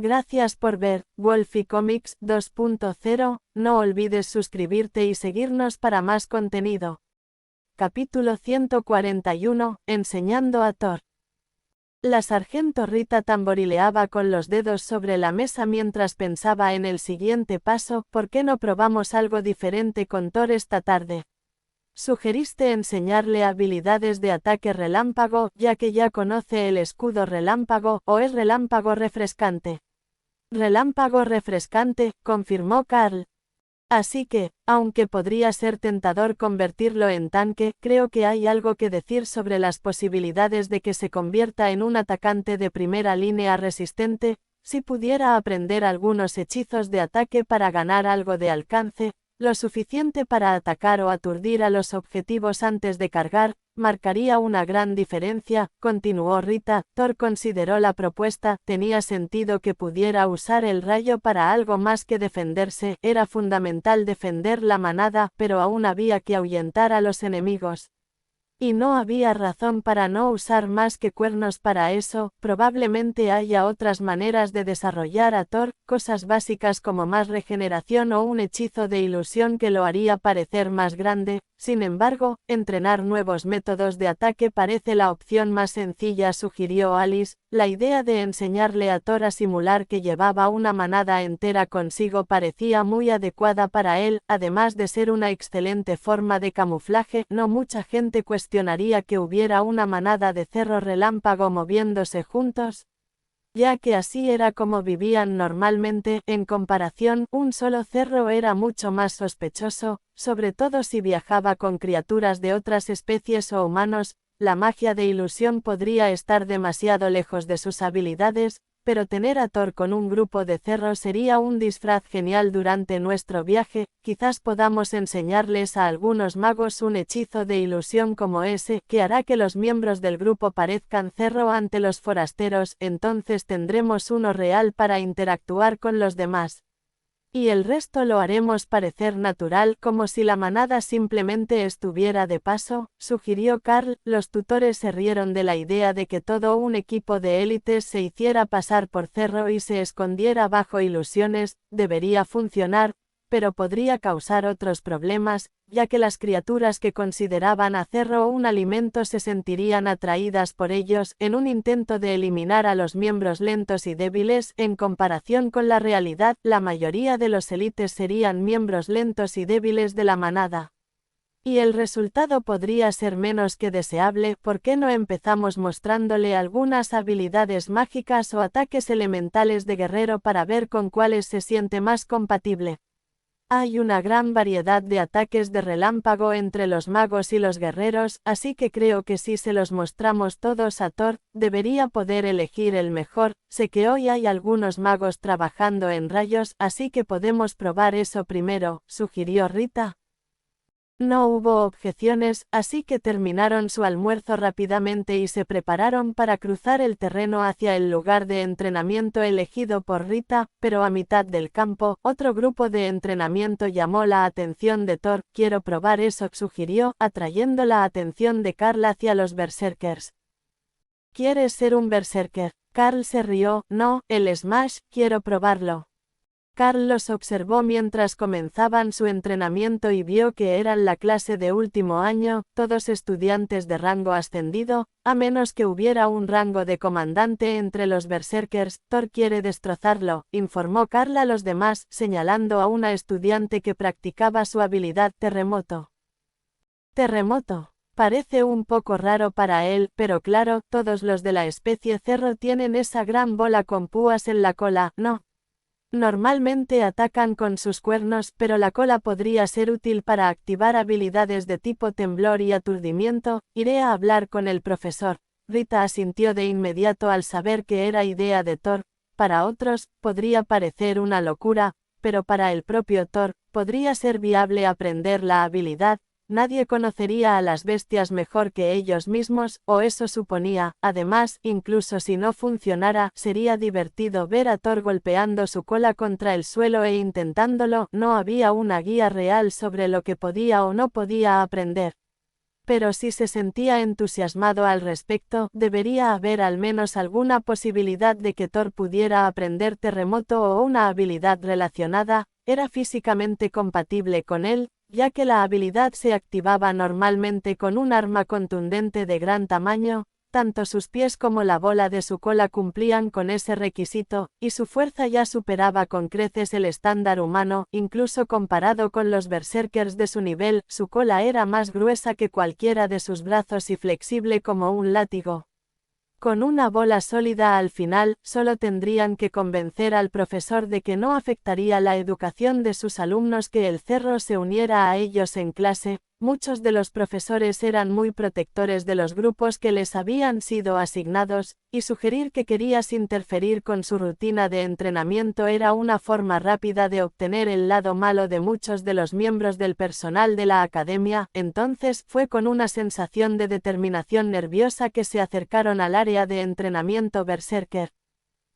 Gracias por ver Wolfie Comics 2.0, no olvides suscribirte y seguirnos para más contenido. Capítulo 141, Enseñando a Thor. La sargento Rita tamborileaba con los dedos sobre la mesa mientras pensaba en el siguiente paso. ¿Por qué no probamos algo diferente con Thor esta tarde? Sugeriste enseñarle habilidades de ataque relámpago, ya que ya conoce el escudo relámpago, ¿o es relámpago refrescante? Relámpago refrescante, confirmó Carl. Así que, aunque podría ser tentador convertirlo en tanque, creo que hay algo que decir sobre las posibilidades de que se convierta en un atacante de primera línea resistente. Si pudiera aprender algunos hechizos de ataque para ganar algo de alcance, lo suficiente para atacar o aturdir a los objetivos antes de cargar, marcaría una gran diferencia, continuó Rita. Thor consideró la propuesta, tenía sentido que pudiera usar el rayo para algo más que defenderse, era fundamental defender la manada, pero aún había que ahuyentar a los enemigos. Y no había razón para no usar más que cuernos para eso. Probablemente haya otras maneras de desarrollar a Thor, cosas básicas como más regeneración o un hechizo de ilusión que lo haría parecer más grande. Sin embargo, entrenar nuevos métodos de ataque parece la opción más sencilla, sugirió Alice. La idea de enseñarle a Thor a simular que llevaba una manada entera consigo parecía muy adecuada para él, además de ser una excelente forma de camuflaje. No mucha gente cuestionaría que hubiera una manada de cerro relámpago moviéndose juntos, ya que así era como vivían normalmente. En comparación, un solo cerro era mucho más sospechoso, sobre todo si viajaba con criaturas de otras especies o humanos. La magia de ilusión podría estar demasiado lejos de sus habilidades, pero tener a Thor con un grupo de cerros sería un disfraz genial durante nuestro viaje. Quizás podamos enseñarles a algunos magos un hechizo de ilusión como ese, que hará que los miembros del grupo parezcan cerro ante los forasteros. Entonces tendremos uno real para interactuar con los demás. Y el resto lo haremos parecer natural, como si la manada simplemente estuviera de paso, sugirió Carl. Los tutores se rieron de la idea de que todo un equipo de élites se hiciera pasar por cerro y se escondiera bajo ilusiones. Debería funcionar, pero podría causar otros problemas, ya que las criaturas que consideraban a cerro un alimento se sentirían atraídas por ellos, en un intento de eliminar a los miembros lentos y débiles. En comparación con la realidad, la mayoría de los élites serían miembros lentos y débiles de la manada. Y el resultado podría ser menos que deseable. ¿Por qué no empezamos mostrándole algunas habilidades mágicas o ataques elementales de guerrero para ver con cuáles se siente más compatible? Hay una gran variedad de ataques de relámpago entre los magos y los guerreros, así que creo que si se los mostramos todos a Thor, debería poder elegir el mejor. Sé que hoy hay algunos magos trabajando en rayos, así que podemos probar eso primero, sugirió Rita. No hubo objeciones, así que terminaron su almuerzo rápidamente y se prepararon para cruzar el terreno hacia el lugar de entrenamiento elegido por Rita, pero a mitad del campo, otro grupo de entrenamiento llamó la atención de Thor. Quiero probar eso, sugirió, atrayendo la atención de Carl hacia los berserkers. ¿Quieres ser un berserker? Carl se rió. No, el Smash, quiero probarlo. Carl los observó mientras comenzaban su entrenamiento y vio que eran la clase de último año, todos estudiantes de rango ascendido, a menos que hubiera un rango de comandante entre los berserkers. Thor quiere destrozarlo, informó Carl a los demás, señalando a una estudiante que practicaba su habilidad terremoto. Terremoto. Parece un poco raro para él, pero claro, todos los de la especie cerro tienen esa gran bola con púas en la cola, ¿no? Normalmente atacan con sus cuernos, pero la cola podría ser útil para activar habilidades de tipo temblor y aturdimiento. Iré a hablar con el profesor. Rita asintió de inmediato al saber que era idea de Thor. Para otros, podría parecer una locura, pero para el propio Thor, podría ser viable aprender la habilidad. Nadie conocería a las bestias mejor que ellos mismos, o eso suponía. Además, incluso si no funcionara, sería divertido ver a Thor golpeando su cola contra el suelo e intentándolo. No había una guía real sobre lo que podía o no podía aprender. Pero si se sentía entusiasmado al respecto, debería haber al menos alguna posibilidad de que Thor pudiera aprender terremoto o una habilidad relacionada. Era físicamente compatible con él, ya que la habilidad se activaba normalmente con un arma contundente de gran tamaño. Tanto sus pies como la bola de su cola cumplían con ese requisito, y su fuerza ya superaba con creces el estándar humano, incluso comparado con los berserkers de su nivel. Su cola era más gruesa que cualquiera de sus brazos y flexible como un látigo. Con una bola sólida al final, solo tendrían que convencer al profesor de que no afectaría la educación de sus alumnos que el cerro se uniera a ellos en clase. Muchos de los profesores eran muy protectores de los grupos que les habían sido asignados, y sugerir que querías interferir con su rutina de entrenamiento era una forma rápida de obtener el lado malo de muchos de los miembros del personal de la academia. Entonces fue con una sensación de determinación nerviosa que se acercaron al área de entrenamiento berserker.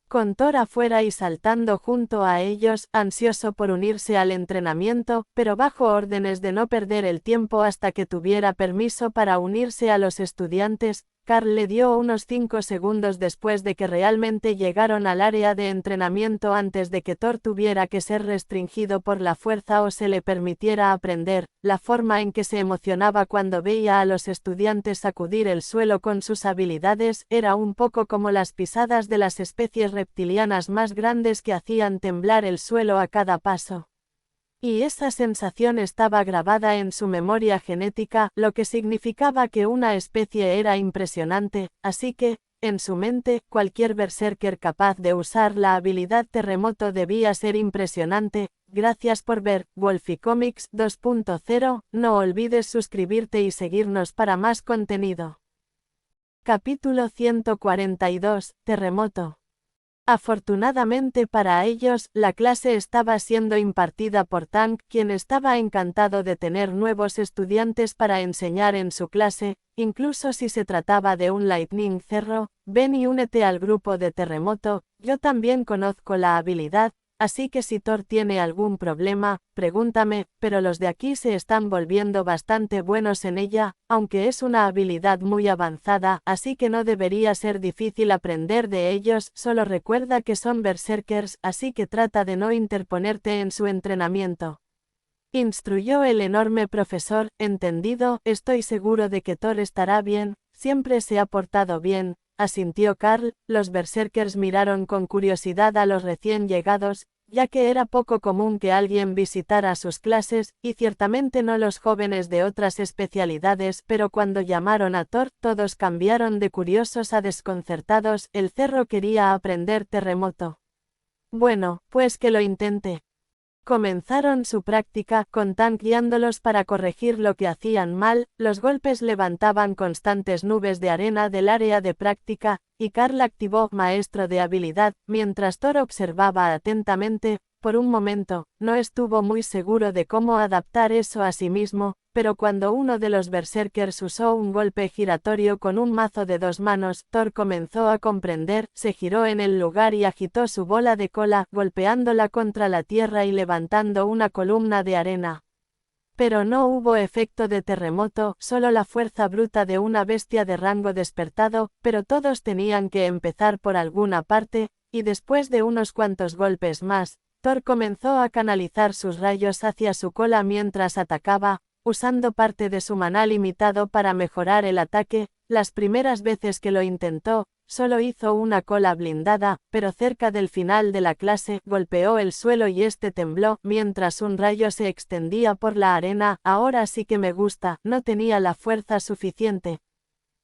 Con Thor afuera y saltando junto a ellos, ansioso por unirse al entrenamiento, pero bajo órdenes de no perder el tiempo hasta que tuviera permiso para unirse a los estudiantes. Carl le dio unos 5 segundos después de que realmente llegaron al área de entrenamiento antes de que Thor tuviera que ser restringido por la fuerza o se le permitiera aprender. La forma en que se emocionaba cuando veía a los estudiantes sacudir el suelo con sus habilidades era un poco como las pisadas de las especies reptilianas más grandes que hacían temblar el suelo a cada paso. Y esa sensación estaba grabada en su memoria genética, lo que significaba que una especie era impresionante, así que, en su mente, cualquier berserker capaz de usar la habilidad terremoto debía ser impresionante. Gracias por ver Wolfie Comics 2.0, no olvides suscribirte y seguirnos para más contenido. Capítulo 142, Terremoto. Afortunadamente para ellos, la clase estaba siendo impartida por Tank, quien estaba encantado de tener nuevos estudiantes para enseñar en su clase, incluso si se trataba de un Lightning Cerro. Ven y únete al grupo de Terremoto, yo también conozco la habilidad, así que si Thor tiene algún problema, pregúntame, pero los de aquí se están volviendo bastante buenos en ella, aunque es una habilidad muy avanzada, así que no debería ser difícil aprender de ellos. Solo recuerda que son berserkers, así que trata de no interponerte en su entrenamiento. Instruyó el enorme profesor. Entendido, estoy seguro de que Thor estará bien, siempre se ha portado bien, asintió Carl. Los berserkers miraron con curiosidad a los recién llegados, ya que era poco común que alguien visitara sus clases, y ciertamente no los jóvenes de otras especialidades, pero cuando llamaron a Thor, todos cambiaron de curiosos a desconcertados. El cerro quería aprender terremoto. Bueno, pues que lo intente. Comenzaron su práctica, con Tank guiándolos para corregir lo que hacían mal. Los golpes levantaban constantes nubes de arena del área de práctica, y Carl activó Maestro de Habilidad, mientras Thor observaba atentamente. Por un momento, no estuvo muy seguro de cómo adaptar eso a sí mismo, pero cuando uno de los berserkers usó un golpe giratorio con un mazo de 2 manos, Thor comenzó a comprender. Se giró en el lugar y agitó su bola de cola, golpeándola contra la tierra y levantando una columna de arena. Pero no hubo efecto de terremoto, solo la fuerza bruta de una bestia de rango despertado, pero todos tenían que empezar por alguna parte, y después de unos cuantos golpes más, Thor comenzó a canalizar sus rayos hacia su cola mientras atacaba, usando parte de su maná limitado para mejorar el ataque. Las primeras veces que lo intentó, solo hizo una cola blindada, pero cerca del final de la clase, golpeó el suelo y este tembló, mientras un rayo se extendía por la arena. Ahora sí que me gusta, no tenía la fuerza suficiente.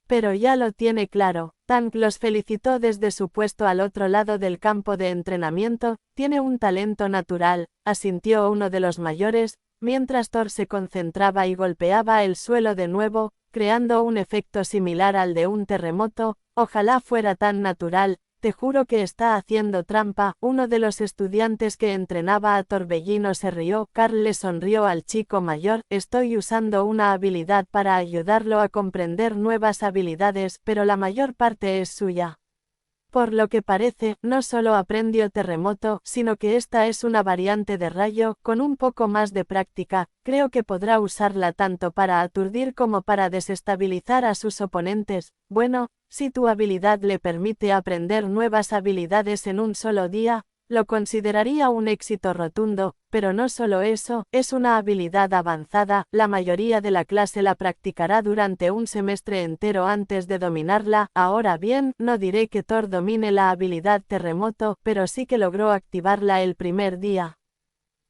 Pero ya lo tiene claro. Tank los felicitó desde su puesto al otro lado del campo de entrenamiento. Tiene un talento natural, asintió uno de los mayores, mientras Thor se concentraba y golpeaba el suelo de nuevo, creando un efecto similar al de un terremoto. Ojalá fuera tan natural. Te juro que está haciendo trampa. Uno de los estudiantes que entrenaba a Torbellino se rió. Carl le sonrió al chico mayor. Estoy usando una habilidad para ayudarlo a comprender nuevas habilidades, pero la mayor parte es suya. Por lo que parece, no solo aprendió terremoto, sino que esta es una variante de rayo, con un poco más de práctica, creo que podrá usarla tanto para aturdir como para desestabilizar a sus oponentes. Bueno, si tu habilidad le permite aprender nuevas habilidades en un solo día, lo consideraría un éxito rotundo, pero no solo eso, es una habilidad avanzada, la mayoría de la clase la practicará durante un semestre entero antes de dominarla. Ahora bien, no diré que Thor domine la habilidad terremoto, pero sí que logró activarla el primer día.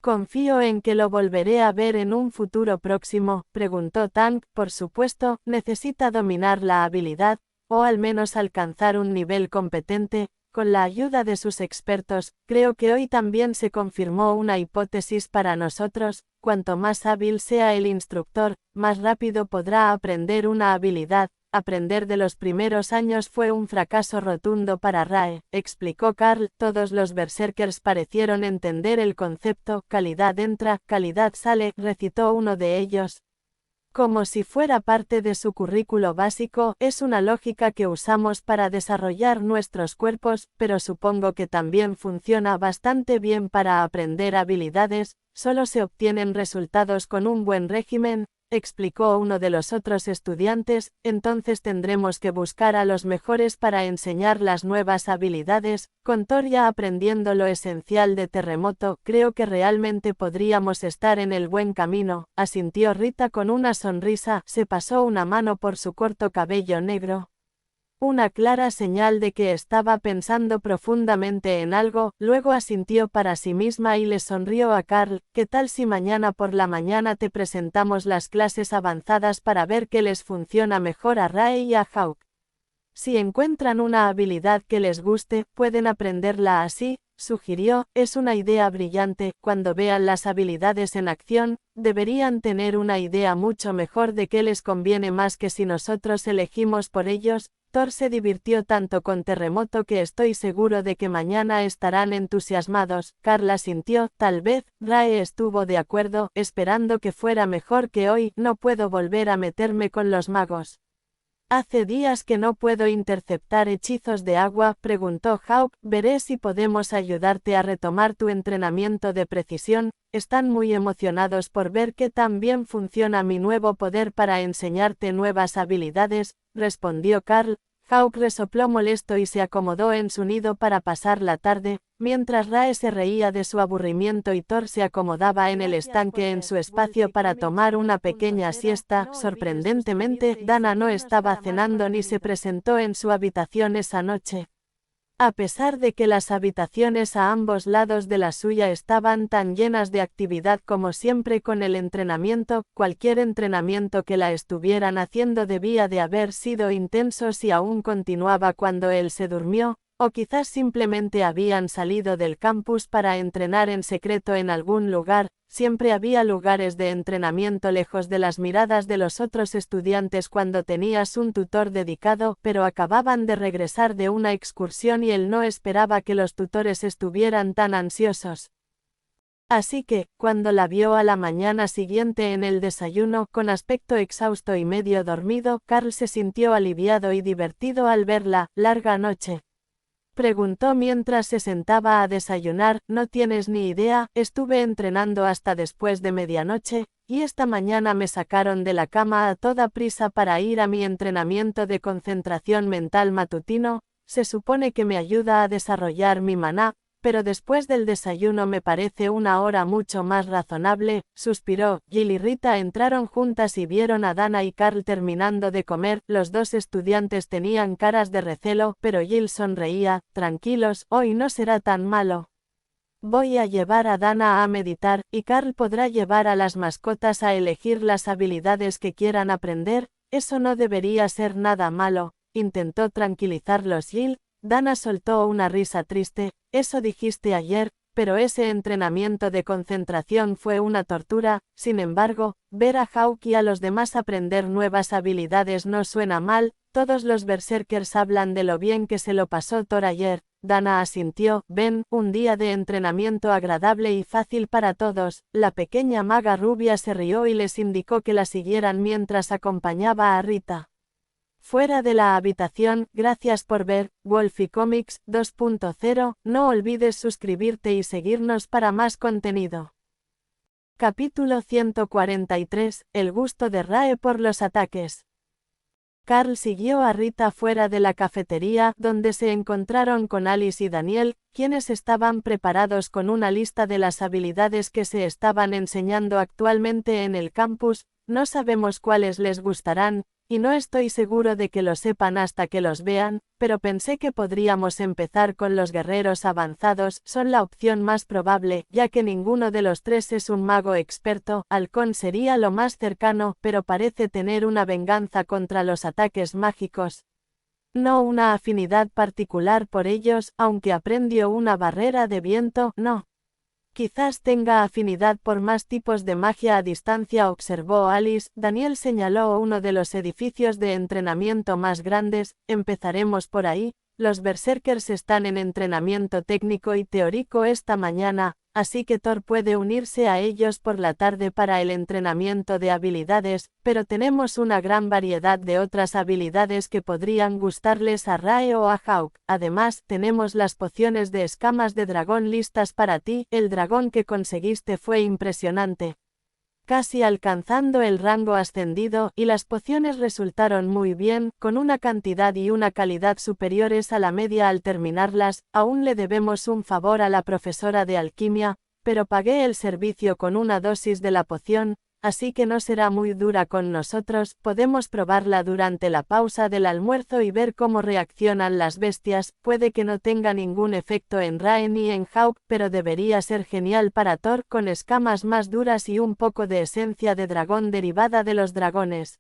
Confío en que lo volveré a ver en un futuro próximo, preguntó Tank. Por supuesto, necesita dominar la habilidad, o al menos alcanzar un nivel competente. Con la ayuda de sus expertos, creo que hoy también se confirmó una hipótesis para nosotros: cuanto más hábil sea el instructor, más rápido podrá aprender una habilidad. Aprender de los primeros años fue un fracaso rotundo para Rae, explicó Carl. Todos los berserkers parecieron entender el concepto. Calidad entra, calidad sale, recitó uno de ellos. Como si fuera parte de su currículo básico, es una lógica que usamos para desarrollar nuestros cuerpos, pero supongo que también funciona bastante bien para aprender habilidades. Solo se obtienen resultados con un buen régimen, explicó uno de los otros estudiantes. Entonces tendremos que buscar a los mejores para enseñar las nuevas habilidades. Con Thor ya aprendiendo lo esencial de terremoto, creo que realmente podríamos estar en el buen camino, asintió Rita con una sonrisa. Se pasó una mano por su corto cabello negro. Una clara señal de que estaba pensando profundamente en algo. Luego asintió para sí misma y le sonrió a Carl. ¿Qué tal si mañana por la mañana te presentamos las clases avanzadas para ver qué les funciona mejor a Rae y a Hawk? Si encuentran una habilidad que les guste, pueden aprenderla así, sugirió. Es una idea brillante. Cuando vean las habilidades en acción, deberían tener una idea mucho mejor de qué les conviene más que si nosotros elegimos por ellos. Thor se divirtió tanto con terremoto que estoy seguro de que mañana estarán entusiasmados. Carla sintió. Tal vez. Rae estuvo de acuerdo, esperando que fuera mejor que hoy. No puedo volver a meterme con los magos. ¿Hace días que no puedo interceptar hechizos de agua?, preguntó Hawk. Veré si podemos ayudarte a retomar tu entrenamiento de precisión. Están muy emocionados por ver qué tan bien funciona mi nuevo poder para enseñarte nuevas habilidades, respondió Carl. Hawk resopló molesto y se acomodó en su nido para pasar la tarde, mientras Rae se reía de su aburrimiento y Thor se acomodaba en el estanque en su espacio para tomar una pequeña siesta. Sorprendentemente, Dana no estaba cenando ni se presentó en su habitación esa noche. A pesar de que las habitaciones a ambos lados de la suya estaban tan llenas de actividad como siempre con el entrenamiento, cualquier entrenamiento que la estuvieran haciendo debía de haber sido intenso si aún continuaba cuando él se durmió, o quizás simplemente habían salido del campus para entrenar en secreto en algún lugar. Siempre había lugares de entrenamiento lejos de las miradas de los otros estudiantes cuando tenías un tutor dedicado, pero acababan de regresar de una excursión y él no esperaba que los tutores estuvieran tan ansiosos. Así que, cuando la vio a la mañana siguiente en el desayuno, con aspecto exhausto y medio dormido, Carl se sintió aliviado y divertido al verla. ¿Larga noche?, preguntó mientras se sentaba a desayunar. No tienes ni idea, estuve entrenando hasta después de medianoche, y esta mañana me sacaron de la cama a toda prisa para ir a mi entrenamiento de concentración mental matutino. Se supone que me ayuda a desarrollar mi maná, pero después del desayuno me parece una hora mucho más razonable, suspiró. Jill y Rita entraron juntas y vieron a Dana y Carl terminando de comer. Los dos estudiantes tenían caras de recelo, pero Jill sonreía. Tranquilos, hoy no será tan malo. Voy a llevar a Dana a meditar, y Carl podrá llevar a las mascotas a elegir las habilidades que quieran aprender. Eso no debería ser nada malo, intentó tranquilizarlos Jill. Dana soltó una risa triste. Eso dijiste ayer, pero ese entrenamiento de concentración fue una tortura. Sin embargo, ver a Hawk y a los demás aprender nuevas habilidades no suena mal. Todos los berserkers hablan de lo bien que se lo pasó Thor ayer. Dana asintió. Ven, un día de entrenamiento agradable y fácil para todos. La pequeña maga rubia se rió y les indicó que la siguieran mientras acompañaba a Rita. Fuera de la habitación, gracias por ver Wolfie Comics 2.0. No olvides suscribirte y seguirnos para más contenido. Capítulo 143. El gusto de Rae por los ataques. Carl siguió a Rita fuera de la cafetería, donde se encontraron con Alice y Daniel, quienes estaban preparados con una lista de las habilidades que se estaban enseñando actualmente en el campus. No sabemos cuáles les gustarán, y no estoy seguro de que lo sepan hasta que los vean, pero pensé que podríamos empezar con los guerreros avanzados. Son la opción más probable, ya que ninguno de los tres es un mago experto. Halcón sería lo más cercano, pero parece tener una venganza contra los ataques mágicos. No una afinidad particular por ellos, aunque aprendió una barrera de viento, no. Quizás tenga afinidad por más tipos de magia a distancia, observó Alice. Daniel señaló uno de los edificios de entrenamiento más grandes. Empezaremos por ahí. Los berserkers están en entrenamiento técnico y teórico esta mañana, así que Thor puede unirse a ellos por la tarde para el entrenamiento de habilidades, pero tenemos una gran variedad de otras habilidades que podrían gustarles a Rae o a Hawk. Además, tenemos las pociones de escamas de dragón listas para ti. El dragón que conseguiste fue impresionante, casi alcanzando el rango ascendido, y las pociones resultaron muy bien, con una cantidad y una calidad superiores a la media al terminarlas. Aún le debemos un favor a la profesora de alquimia, pero pagué el servicio con una dosis de la poción, así que no será muy dura con nosotros. Podemos probarla durante la pausa del almuerzo y ver cómo reaccionan las bestias. Puede que no tenga ningún efecto en Rae ni en Hawk, pero debería ser genial para Thor, con escamas más duras y un poco de esencia de dragón derivada de los dragones.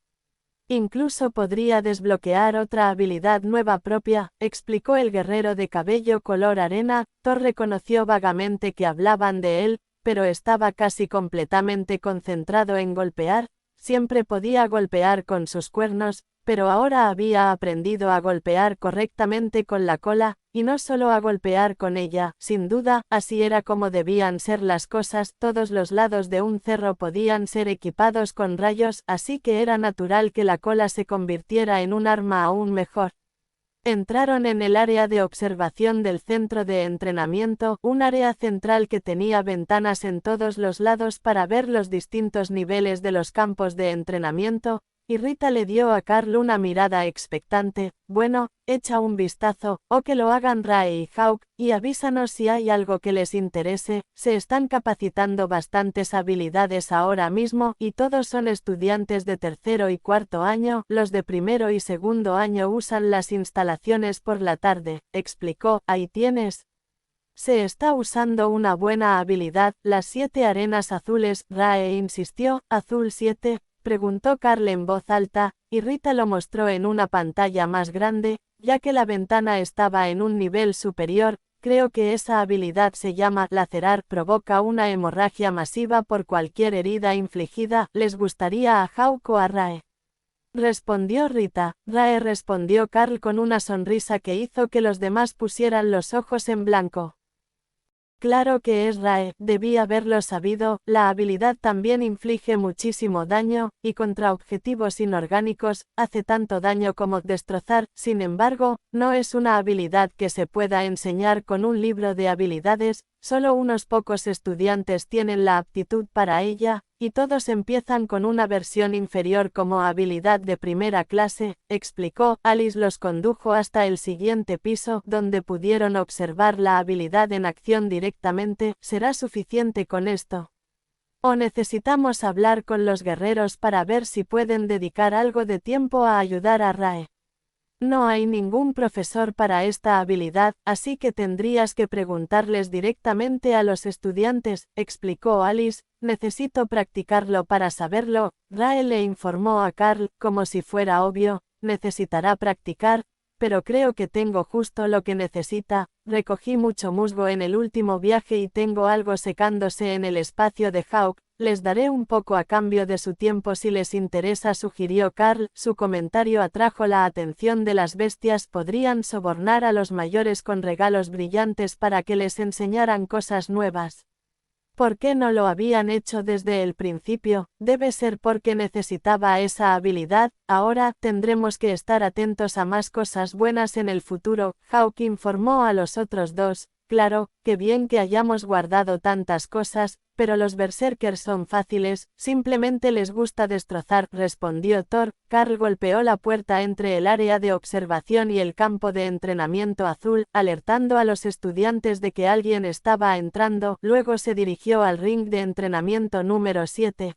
Incluso podría desbloquear otra habilidad nueva propia, explicó el guerrero de cabello color arena. Thor reconoció vagamente que hablaban de él, pero estaba casi completamente concentrado en golpear. Siempre podía golpear con sus cuernos, pero ahora había aprendido a golpear correctamente con la cola, y no solo a golpear con ella. Sin duda, así era como debían ser las cosas. Todos los lados de un cerro podían ser equipados con rayos, así que era natural que la cola se convirtiera en un arma aún mejor. Entraron en el área de observación del centro de entrenamiento, un área central que tenía ventanas en todos los lados para ver los distintos niveles de los campos de entrenamiento, y Rita le dio a Carl una mirada expectante. Bueno, echa un vistazo, o que lo hagan Rae y Hawk, y avísanos si hay algo que les interese. Se están capacitando bastantes habilidades ahora mismo, y todos son estudiantes de tercero y cuarto año. Los de primero y segundo año usan las instalaciones por la tarde, explicó. Ahí tienes. Se está usando una buena habilidad, las 7 arenas azules. Rae insistió. ¿Azul 7? Preguntó Carl en voz alta, y Rita lo mostró en una pantalla más grande, ya que la ventana estaba en un nivel superior. Creo que esa habilidad se llama lacerar, provoca una hemorragia masiva por cualquier herida infligida. ¿Les gustaría a Hawk o a Rae?, respondió Rita. Rae, respondió Carl con una sonrisa que hizo que los demás pusieran los ojos en blanco. Claro que es Rae, debí haberlo sabido. La habilidad también inflige muchísimo daño, y contra objetivos inorgánicos, hace tanto daño como destrozar. Sin embargo, no es una habilidad que se pueda enseñar con un libro de habilidades. Solo unos pocos estudiantes tienen la aptitud para ella, y todos empiezan con una versión inferior como habilidad de primera clase, explicó. Alice los condujo hasta el siguiente piso, donde pudieron observar la habilidad en acción directamente. ¿Será suficiente con esto? ¿O necesitamos hablar con los guerreros para ver si pueden dedicar algo de tiempo a ayudar a Rae? No hay ningún profesor para esta habilidad, así que tendrías que preguntarles directamente a los estudiantes, explicó Alice. Necesito practicarlo para saberlo. Rae le informó a Carl, como si fuera obvio. Necesitará practicar, pero creo que tengo justo lo que necesita. Recogí mucho musgo en el último viaje y tengo algo secándose en el espacio de Hawk. Les daré un poco a cambio de su tiempo si les interesa, sugirió Carl. Su comentario atrajo la atención de las bestias. Podrían sobornar a los mayores con regalos brillantes para que les enseñaran cosas nuevas. ¿Por qué no lo habían hecho desde el principio? Debe ser porque necesitaba esa habilidad. Ahora, tendremos que estar atentos a más cosas buenas en el futuro. Hawk informó a los otros dos. Claro, qué bien que hayamos guardado tantas cosas, pero los berserkers son fáciles, simplemente les gusta destrozar, respondió Thor. Carl golpeó la puerta entre el área de observación y el campo de entrenamiento azul, alertando a los estudiantes de que alguien estaba entrando. Luego se dirigió al ring de entrenamiento número 7.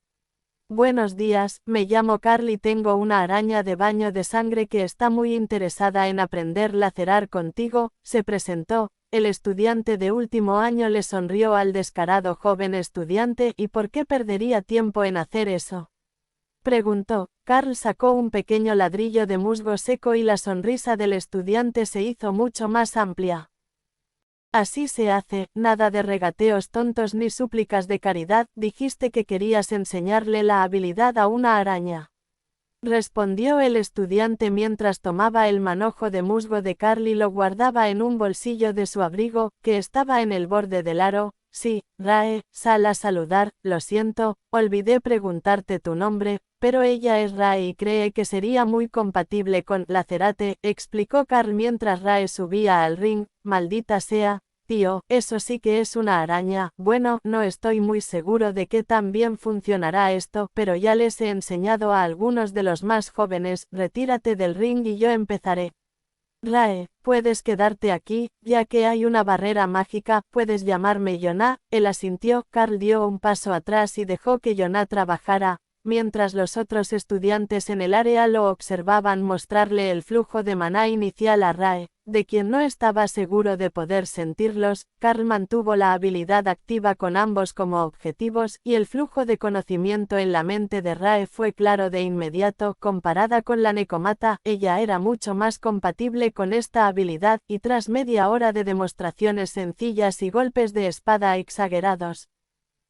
Buenos días, me llamo Carl y tengo una araña de baño de sangre que está muy interesada en aprender lacerar contigo, se presentó. El estudiante de último año le sonrió al descarado joven estudiante. ¿Y por qué perdería tiempo en hacer eso?, preguntó. Carl sacó un pequeño ladrillo de musgo seco y la sonrisa del estudiante se hizo mucho más amplia. Así se hace, nada de regateos tontos ni súplicas de caridad. Dijiste que querías enseñarle la habilidad a una araña, respondió el estudiante mientras tomaba el manojo de musgo de Carl y lo guardaba en un bolsillo de su abrigo, que estaba en el borde del aro. Sí, Rae, sal a saludar. Lo siento, olvidé preguntarte tu nombre, pero ella es Rae y cree que sería muy compatible con Lacerate, explicó Carl mientras Rae subía al ring. Maldita sea, tío, eso sí que es una araña. Bueno, no estoy muy seguro de que tan bien funcionará esto, pero ya les he enseñado a algunos de los más jóvenes. Retírate del ring y yo empezaré. Rae, puedes quedarte aquí, ya que hay una barrera mágica. Puedes llamarme Yonah. Él asintió. Carl dio un paso atrás y dejó que Yonah trabajara, mientras los otros estudiantes en el área lo observaban mostrarle el flujo de maná inicial a Rae, de quien no estaba seguro de poder sentirlos. Carl mantuvo la habilidad activa con ambos como objetivos, y el flujo de conocimiento en la mente de Rae fue claro de inmediato. Comparada con la Necomata, ella era mucho más compatible con esta habilidad, y tras media hora de demostraciones sencillas y golpes de espada exagerados,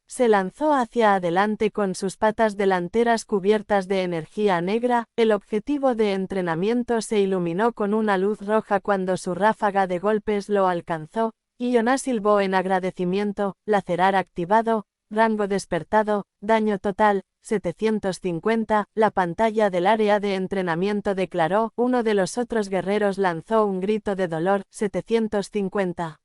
se lanzó hacia adelante con sus patas delanteras cubiertas de energía negra. El objetivo de entrenamiento se iluminó con una luz roja cuando su ráfaga de golpes lo alcanzó, y Yonah silbó en agradecimiento. Lacerar activado, rango despertado, daño total, 750. La pantalla del área de entrenamiento declaró. Uno de los otros guerreros lanzó un grito de dolor. 750.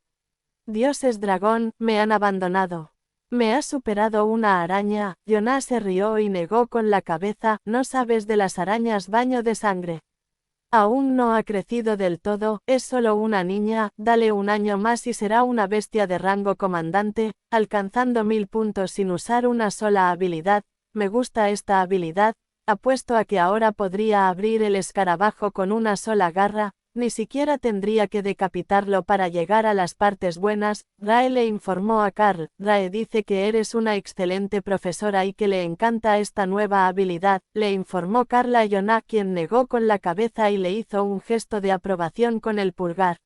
Dioses dragón, me han abandonado. Me ha superado una araña. Yonah se rió y negó con la cabeza. No sabes de las arañas baño de sangre. Aún no ha crecido del todo, es solo una niña. Dale un año más y será una bestia de rango comandante, alcanzando 1000 puntos sin usar una sola habilidad. Me gusta esta habilidad. Apuesto a que ahora podría abrir el escarabajo con una sola garra. Ni siquiera tendría que decapitarlo para llegar a las partes buenas. Rae le informó a Carl. Rae dice que eres una excelente profesora y que le encanta esta nueva habilidad, le informó Carl a Yonah, quien negó con la cabeza y le hizo un gesto de aprobación con el pulgar.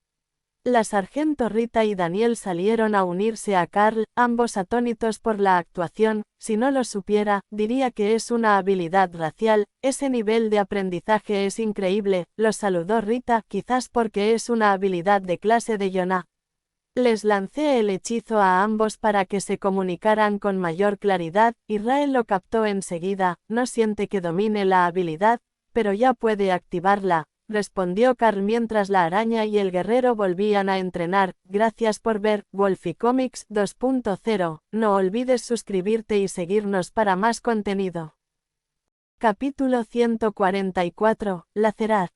La sargento Rita y Daniel salieron a unirse a Carl, ambos atónitos por la actuación. Si no lo supiera, diría que es una habilidad racial. Ese nivel de aprendizaje es increíble, los saludó Rita, quizás porque es una habilidad de clase de Yonah. Les lancé el hechizo a ambos para que se comunicaran con mayor claridad, y Rae lo captó enseguida. No siente que domine la habilidad, pero ya puede activarla, respondió Carl mientras la araña y el guerrero volvían a entrenar. Gracias por ver Wolfie Comics 2.0. No olvides suscribirte y seguirnos para más contenido. Capítulo 144. Lacerar.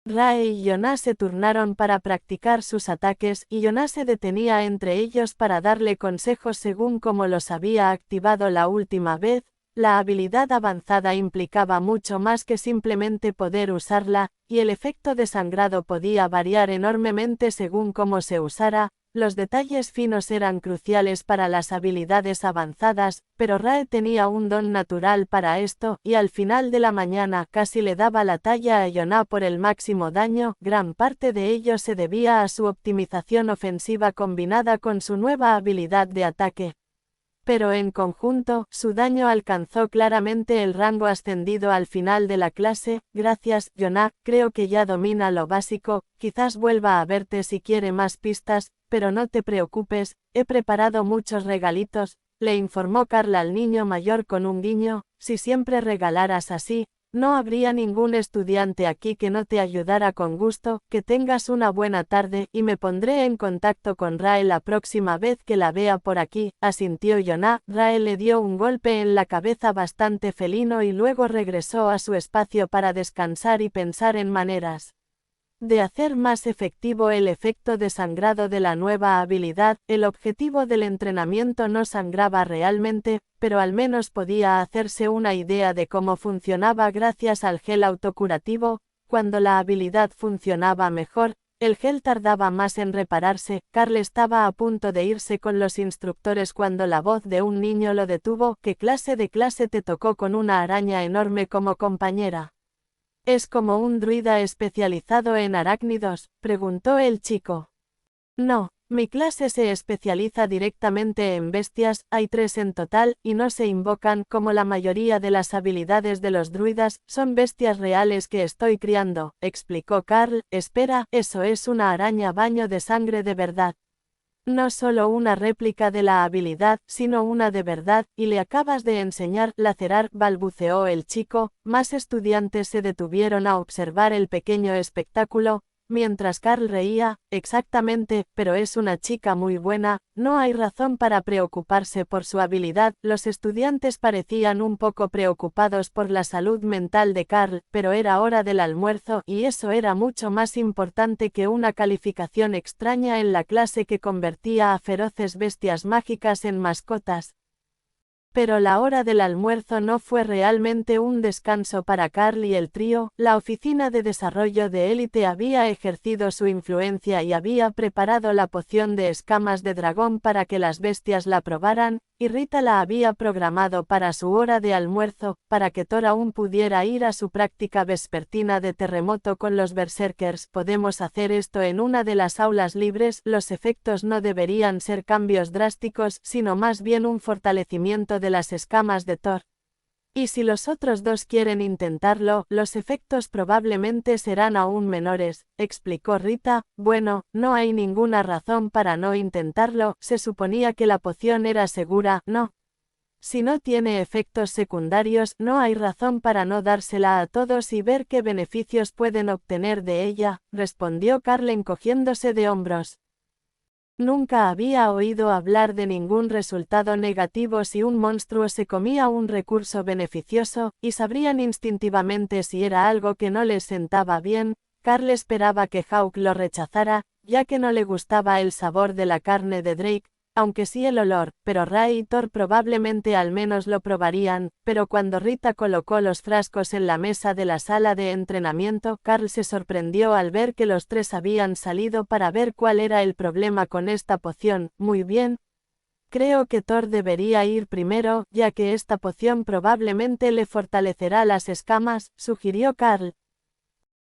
Rae y Yonah se turnaron para practicar sus ataques, y Yonah se detenía entre ellos para darle consejos según como los había activado la última vez. La habilidad avanzada implicaba mucho más que simplemente poder usarla, y el efecto de sangrado podía variar enormemente según cómo se usara. Los detalles finos eran cruciales para las habilidades avanzadas, pero Rae tenía un don natural para esto, y al final de la mañana casi le daba la talla a Yonah por el máximo daño. Gran parte de ello se debía a su optimización ofensiva combinada con su nueva habilidad de ataque. Pero en conjunto, su daño alcanzó claramente el rango ascendido al final de la clase. Gracias, Yonah, creo que ya domina lo básico. Quizás vuelva a verte si quiere más pistas, pero no te preocupes, he preparado muchos regalitos. le informó Carl al niño mayor con un guiño, si siempre regalaras así, no habría ningún estudiante aquí que no te ayudara con gusto. Que tengas una buena tarde y me pondré en contacto con Rae la próxima vez que la vea por aquí, asintió Jonah. Rae le dio un golpe en la cabeza bastante felino y luego regresó a su espacio para descansar y pensar en maneras de hacer más efectivo el efecto de sangrado de la nueva habilidad. El objetivo del entrenamiento no sangraba realmente, pero al menos podía hacerse una idea de cómo funcionaba gracias al gel autocurativo. Cuando la habilidad funcionaba mejor, el gel tardaba más en repararse. Carl estaba a punto de irse con los instructores cuando la voz de un niño lo detuvo. ¿Qué clase de clase te tocó con una araña enorme como compañera? ¿Es como un druida especializado en arácnidos?, preguntó el chico. No, mi clase se especializa directamente en bestias, hay 3 en total, y no se invocan como la mayoría de las habilidades de los druidas, son bestias reales que estoy criando, explicó Carl. Espera, eso es una araña baño de sangre de verdad. No solo una réplica de la habilidad, sino una de verdad, y le acabas de enseñar. Lacerar, balbuceó el chico. Más estudiantes se detuvieron a observar el pequeño espectáculo, mientras Carl reía. Exactamente, pero es una chica muy buena, no hay razón para preocuparse por su habilidad. Los estudiantes parecían un poco preocupados por la salud mental de Carl, pero era hora del almuerzo, y eso era mucho más importante que una calificación extraña en la clase que convertía a feroces bestias mágicas en mascotas. Pero la hora del almuerzo no fue realmente un descanso para Carl y el trío. La oficina de desarrollo de élite había ejercido su influencia y había preparado la poción de escamas de dragón para que las bestias la probaran, y Rita la había programado para su hora de almuerzo, para que Thor aún pudiera ir a su práctica vespertina de terremoto con los berserkers. Podemos hacer esto en una de las aulas libres. Los efectos no deberían ser cambios drásticos, sino más bien un fortalecimiento de las escamas de Thor. Y si los otros dos quieren intentarlo, los efectos probablemente serán aún menores, explicó Rita. Bueno, no hay ninguna razón para no intentarlo, se suponía que la poción era segura, ¿no? Si no tiene efectos secundarios, no hay razón para no dársela a todos y ver qué beneficios pueden obtener de ella, respondió Carl encogiéndose de hombros. Nunca había oído hablar de ningún resultado negativo si un monstruo se comía un recurso beneficioso, y sabrían instintivamente si era algo que no les sentaba bien. Carl esperaba que Hawk lo rechazara, ya que no le gustaba el sabor de la carne de Drake, aunque sí el olor, pero Rae y Thor probablemente al menos lo probarían. Pero cuando Rita colocó los frascos en la mesa de la sala de entrenamiento, Carl se sorprendió al ver que los 3 habían salido para ver cuál era el problema con esta poción. Muy bien. Creo que Thor debería ir primero, ya que esta poción probablemente le fortalecerá las escamas, sugirió Carl.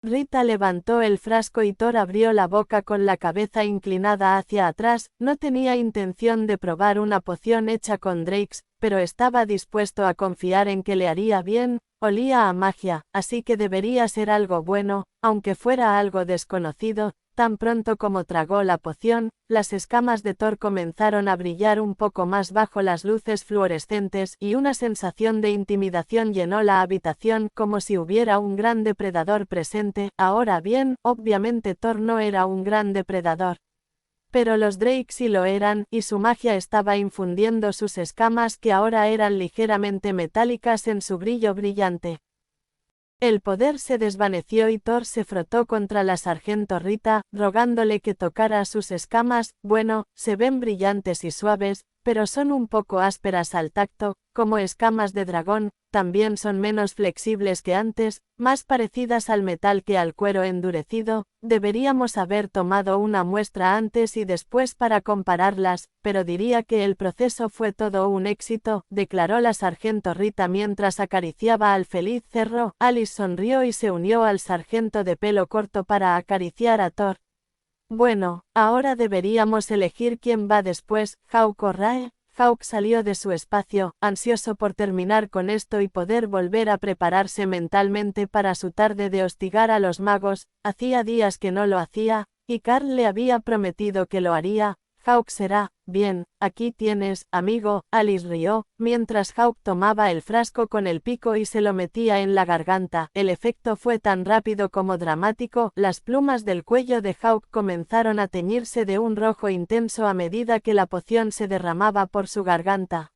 Rita levantó el frasco y Thor abrió la boca con la cabeza inclinada hacia atrás. No tenía intención de probar una poción hecha con drakes, pero estaba dispuesto a confiar en que le haría bien. Olía a magia, así que debería ser algo bueno, aunque fuera algo desconocido. Tan pronto como tragó la poción, las escamas de Thor comenzaron a brillar un poco más bajo las luces fluorescentes y una sensación de intimidación llenó la habitación, como si hubiera un gran depredador presente. Ahora bien, obviamente Thor no era un gran depredador. Pero los Drake sí lo eran, y su magia estaba infundiendo sus escamas que ahora eran ligeramente metálicas en su brillo brillante. El poder se desvaneció y Thor se frotó contra la sargento Rita, rogándole que tocara sus escamas. Bueno, se ven brillantes y suaves, pero son un poco ásperas al tacto, como escamas de dragón. También son menos flexibles que antes, más parecidas al metal que al cuero endurecido. Deberíamos haber tomado una muestra antes y después para compararlas, pero diría que el proceso fue todo un éxito, declaró la sargento Rita mientras acariciaba al feliz cerro. Alice sonrió y se unió al sargento de pelo corto para acariciar a Thor. Bueno, ahora deberíamos elegir quién va después, Hawk o Rae. Hawk salió de su espacio, ansioso por terminar con esto y poder volver a prepararse mentalmente para su tarde de hostigar a los magos. Hacía días que no lo hacía, y Carl le había prometido que lo haría. Hawk será, bien, aquí tienes, amigo, Alice rió, mientras Hawk tomaba el frasco con el pico y se lo metía en la garganta. El efecto fue tan rápido como dramático, las plumas del cuello de Hawk comenzaron a teñirse de un rojo intenso a medida que la poción se derramaba por su garganta.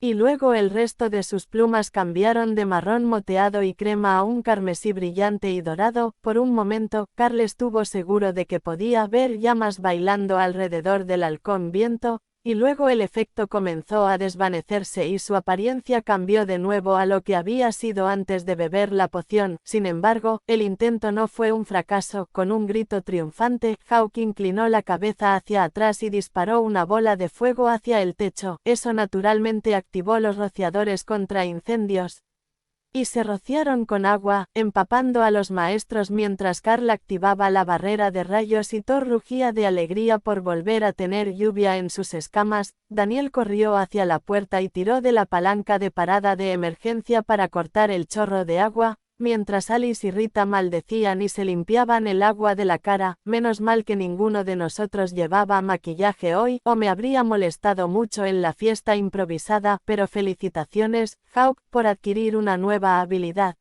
Y luego el resto de sus plumas cambiaron de marrón moteado y crema a un carmesí brillante y dorado. Por un momento, Carl estuvo seguro de que podía ver llamas bailando alrededor del halcón viento, y luego el efecto comenzó a desvanecerse y su apariencia cambió de nuevo a lo que había sido antes de beber la poción. Sin embargo, el intento no fue un fracaso. Con un grito triunfante, Hawk inclinó la cabeza hacia atrás y disparó una bola de fuego hacia el techo. Eso naturalmente activó los rociadores contra incendios, y se rociaron con agua, empapando a los maestros mientras Carl activaba la barrera de rayos y Thor rugía de alegría por volver a tener lluvia en sus escamas. Daniel corrió hacia la puerta y tiró de la palanca de parada de emergencia para cortar el chorro de agua, mientras Alice y Rita maldecían y se limpiaban el agua de la cara. Menos mal que ninguno de nosotros llevaba maquillaje hoy, o me habría molestado mucho en la fiesta improvisada, pero felicitaciones, Hawk, por adquirir una nueva habilidad.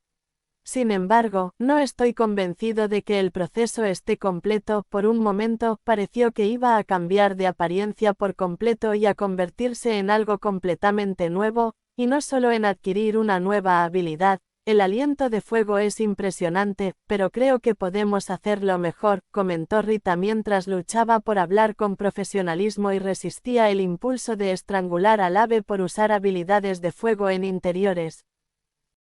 Sin embargo, no estoy convencido de que el proceso esté completo. Por un momento, pareció que iba a cambiar de apariencia por completo y a convertirse en algo completamente nuevo, y no solo en adquirir una nueva habilidad. El aliento de fuego es impresionante, pero creo que podemos hacerlo mejor, comentó Rita mientras luchaba por hablar con profesionalismo y resistía el impulso de estrangular al ave por usar habilidades de fuego en interiores.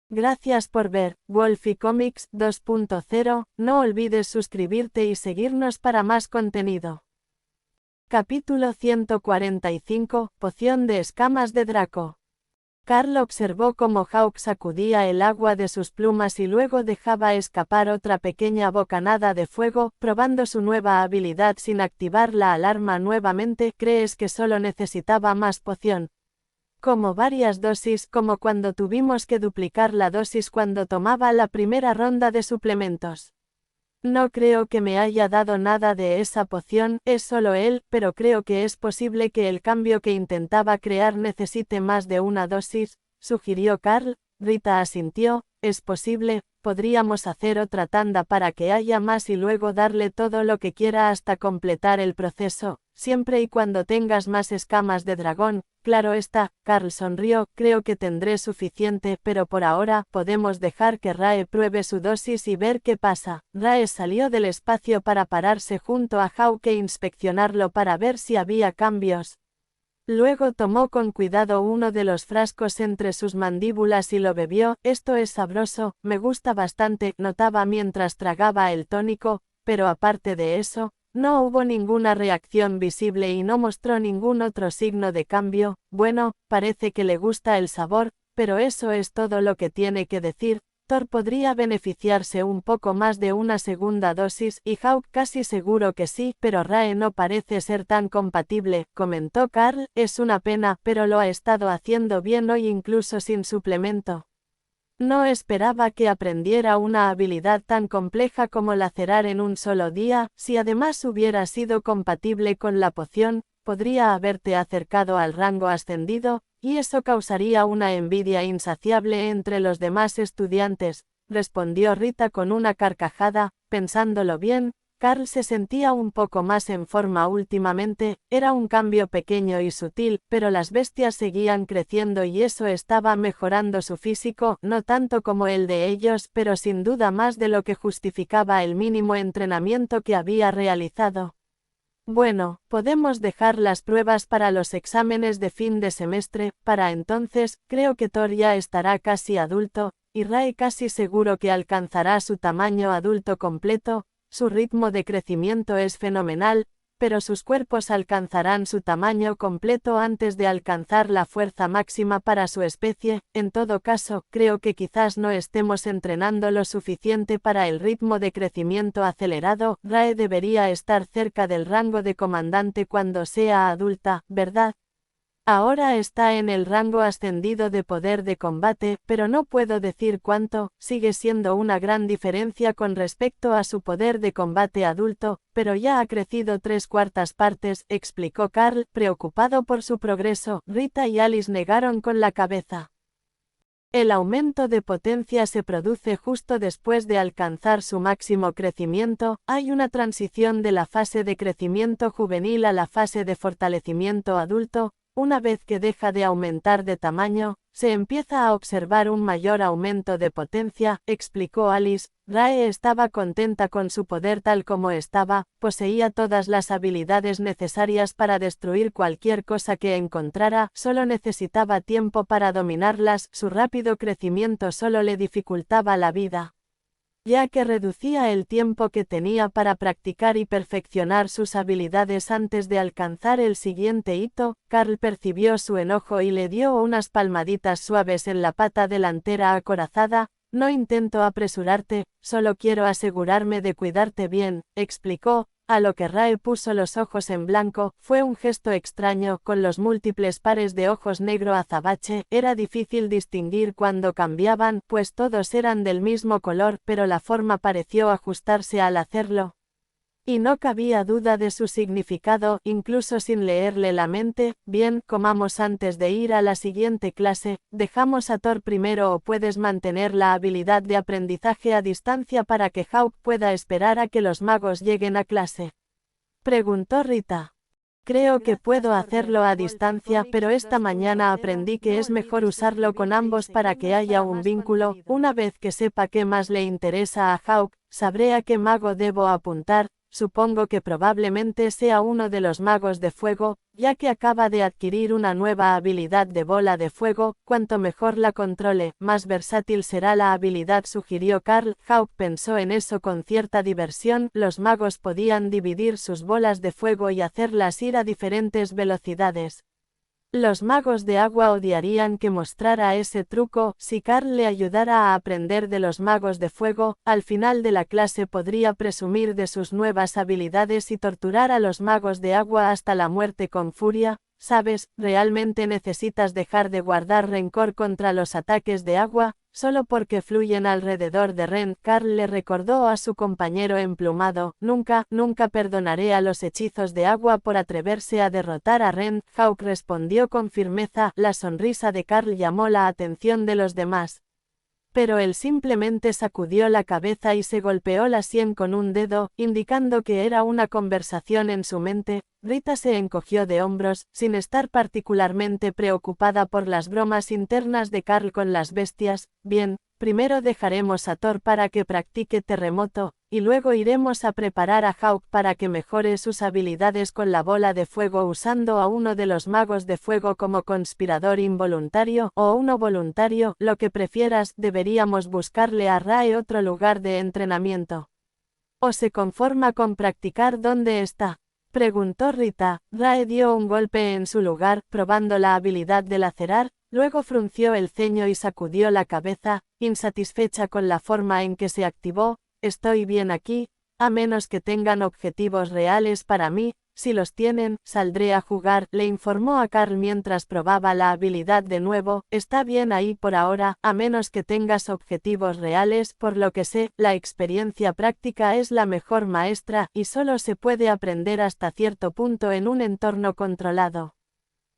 Gracias por ver Wolfie Comics 2.0, no olvides suscribirte y seguirnos para más contenido. Capítulo 145, Poción de escamas de Draco. Carl observó cómo Hawk sacudía el agua de sus plumas y luego dejaba escapar otra pequeña bocanada de fuego, probando su nueva habilidad sin activar la alarma nuevamente. ¿Crees que solo necesitaba más poción? Como varias dosis, como cuando tuvimos que duplicar la dosis cuando tomaba la primera ronda de suplementos. No creo que me haya dado nada de esa poción, es solo él, pero creo que es posible que el cambio que intentaba crear necesite más de una dosis, sugirió Carl. Rita asintió, es posible, podríamos hacer otra tanda para que haya más y luego darle todo lo que quiera hasta completar el proceso, siempre y cuando tengas más escamas de dragón. Claro está, Carl sonrió, creo que tendré suficiente, pero por ahora, podemos dejar que Rae pruebe su dosis y ver qué pasa. Rae salió del espacio para pararse junto a Hawk e inspeccionarlo para ver si había cambios. Luego tomó con cuidado uno de los frascos entre sus mandíbulas y lo bebió. Esto es sabroso, me gusta bastante, notaba mientras tragaba el tónico, pero aparte de eso, no hubo ninguna reacción visible y no mostró ningún otro signo de cambio. Bueno, parece que le gusta el sabor, pero eso es todo lo que tiene que decir. Thor podría beneficiarse un poco más de una segunda dosis y Hawk casi seguro que sí, pero Rae no parece ser tan compatible, comentó Carl. Es una pena, pero lo ha estado haciendo bien hoy incluso sin suplemento. No esperaba que aprendiera una habilidad tan compleja como lacerar en un solo día. Si además hubiera sido compatible con la poción, podría haberte acercado al rango ascendido, y eso causaría una envidia insaciable entre los demás estudiantes, respondió Rita con una carcajada. Pensándolo bien, Carl se sentía un poco más en forma últimamente. Era un cambio pequeño y sutil, pero las bestias seguían creciendo y eso estaba mejorando su físico, no tanto como el de ellos, pero sin duda más de lo que justificaba el mínimo entrenamiento que había realizado. Bueno, podemos dejar las pruebas para los exámenes de fin de semestre. Para entonces, creo que Thor ya estará casi adulto, y Rae casi seguro que alcanzará su tamaño adulto completo. Su ritmo de crecimiento es fenomenal, pero sus cuerpos alcanzarán su tamaño completo antes de alcanzar la fuerza máxima para su especie. En todo caso, creo que quizás no estemos entrenando lo suficiente para el ritmo de crecimiento acelerado. Rae debería estar cerca del rango de comandante cuando sea adulta, ¿verdad? Ahora está en el rango ascendido de poder de combate, pero no puedo decir cuánto, sigue siendo una gran diferencia con respecto a su poder de combate adulto, pero ya ha crecido 3/4 partes, explicó Carl, preocupado por su progreso. Rita y Alice negaron con la cabeza. El aumento de potencia se produce justo después de alcanzar su máximo crecimiento. Hay una transición de la fase de crecimiento juvenil a la fase de fortalecimiento adulto. Una vez que deja de aumentar de tamaño, se empieza a observar un mayor aumento de potencia, explicó Alice. Rae estaba contenta con su poder tal como estaba, poseía todas las habilidades necesarias para destruir cualquier cosa que encontrara, solo necesitaba tiempo para dominarlas, su rápido crecimiento solo le dificultaba la vida, ya que reducía el tiempo que tenía para practicar y perfeccionar sus habilidades antes de alcanzar el siguiente hito. Carl percibió su enojo y le dio unas palmaditas suaves en la pata delantera acorazada. No intento apresurarte, solo quiero asegurarme de cuidarte bien, explicó. A lo que Rae puso los ojos en blanco. Fue un gesto extraño, con los múltiples pares de ojos negro azabache, era difícil distinguir cuándo cambiaban, pues todos eran del mismo color, pero la forma pareció ajustarse al hacerlo. Y no cabía duda de su significado, incluso sin leerle la mente. Bien, comamos antes de ir a la siguiente clase. ¿Dejamos a Thor primero o puedes mantener la habilidad de aprendizaje a distancia para que Hawk pueda esperar a que los magos lleguen a clase?, preguntó Rita. Creo que puedo hacerlo a distancia, pero esta mañana aprendí que es mejor usarlo con ambos para que haya un vínculo. Una vez que sepa qué más le interesa a Hawk, sabré a qué mago debo apuntar. Supongo que probablemente sea uno de los magos de fuego, ya que acaba de adquirir una nueva habilidad de bola de fuego. Cuanto mejor la controle, más versátil será la habilidad, sugirió Carl. Hawk pensó en eso con cierta diversión. Los magos podían dividir sus bolas de fuego y hacerlas ir a diferentes velocidades. Los magos de agua odiarían que mostrara ese truco. Si Carl le ayudara a aprender de los magos de fuego, al final de la clase podría presumir de sus nuevas habilidades y torturar a los magos de agua hasta la muerte con furia. ¿Sabes? ¿Realmente necesitas dejar de guardar rencor contra los ataques de agua, solo porque fluyen alrededor de Ren? Carl le recordó a su compañero emplumado. Nunca perdonaré a los hechizos de agua por atreverse a derrotar a Ren. Hawk respondió con firmeza. La sonrisa de Carl llamó la atención de los demás, pero él simplemente sacudió la cabeza y se golpeó la sien con un dedo, indicando que era una conversación en su mente. Rita se encogió de hombros, sin estar particularmente preocupada por las bromas internas de Carl con las bestias. Bien, primero dejaremos a Thor para que practique terremoto, y luego iremos a preparar a Hawk para que mejore sus habilidades con la bola de fuego usando a uno de los magos de fuego como conspirador involuntario o uno voluntario, lo que prefieras. Deberíamos buscarle a Rae otro lugar de entrenamiento. ¿O se conforma con practicar dónde está?, preguntó Rita. Rae dio un golpe en su lugar, probando la habilidad de lacerar, luego frunció el ceño y sacudió la cabeza, insatisfecha con la forma en que se activó. Estoy bien aquí, a menos que tengan objetivos reales para mí. Si los tienen, saldré a jugar, le informó a Carl mientras probaba la habilidad de nuevo. Está bien ahí por ahora, a menos que tengas objetivos reales. Por lo que sé, la experiencia práctica es la mejor maestra, y solo se puede aprender hasta cierto punto en un entorno controlado,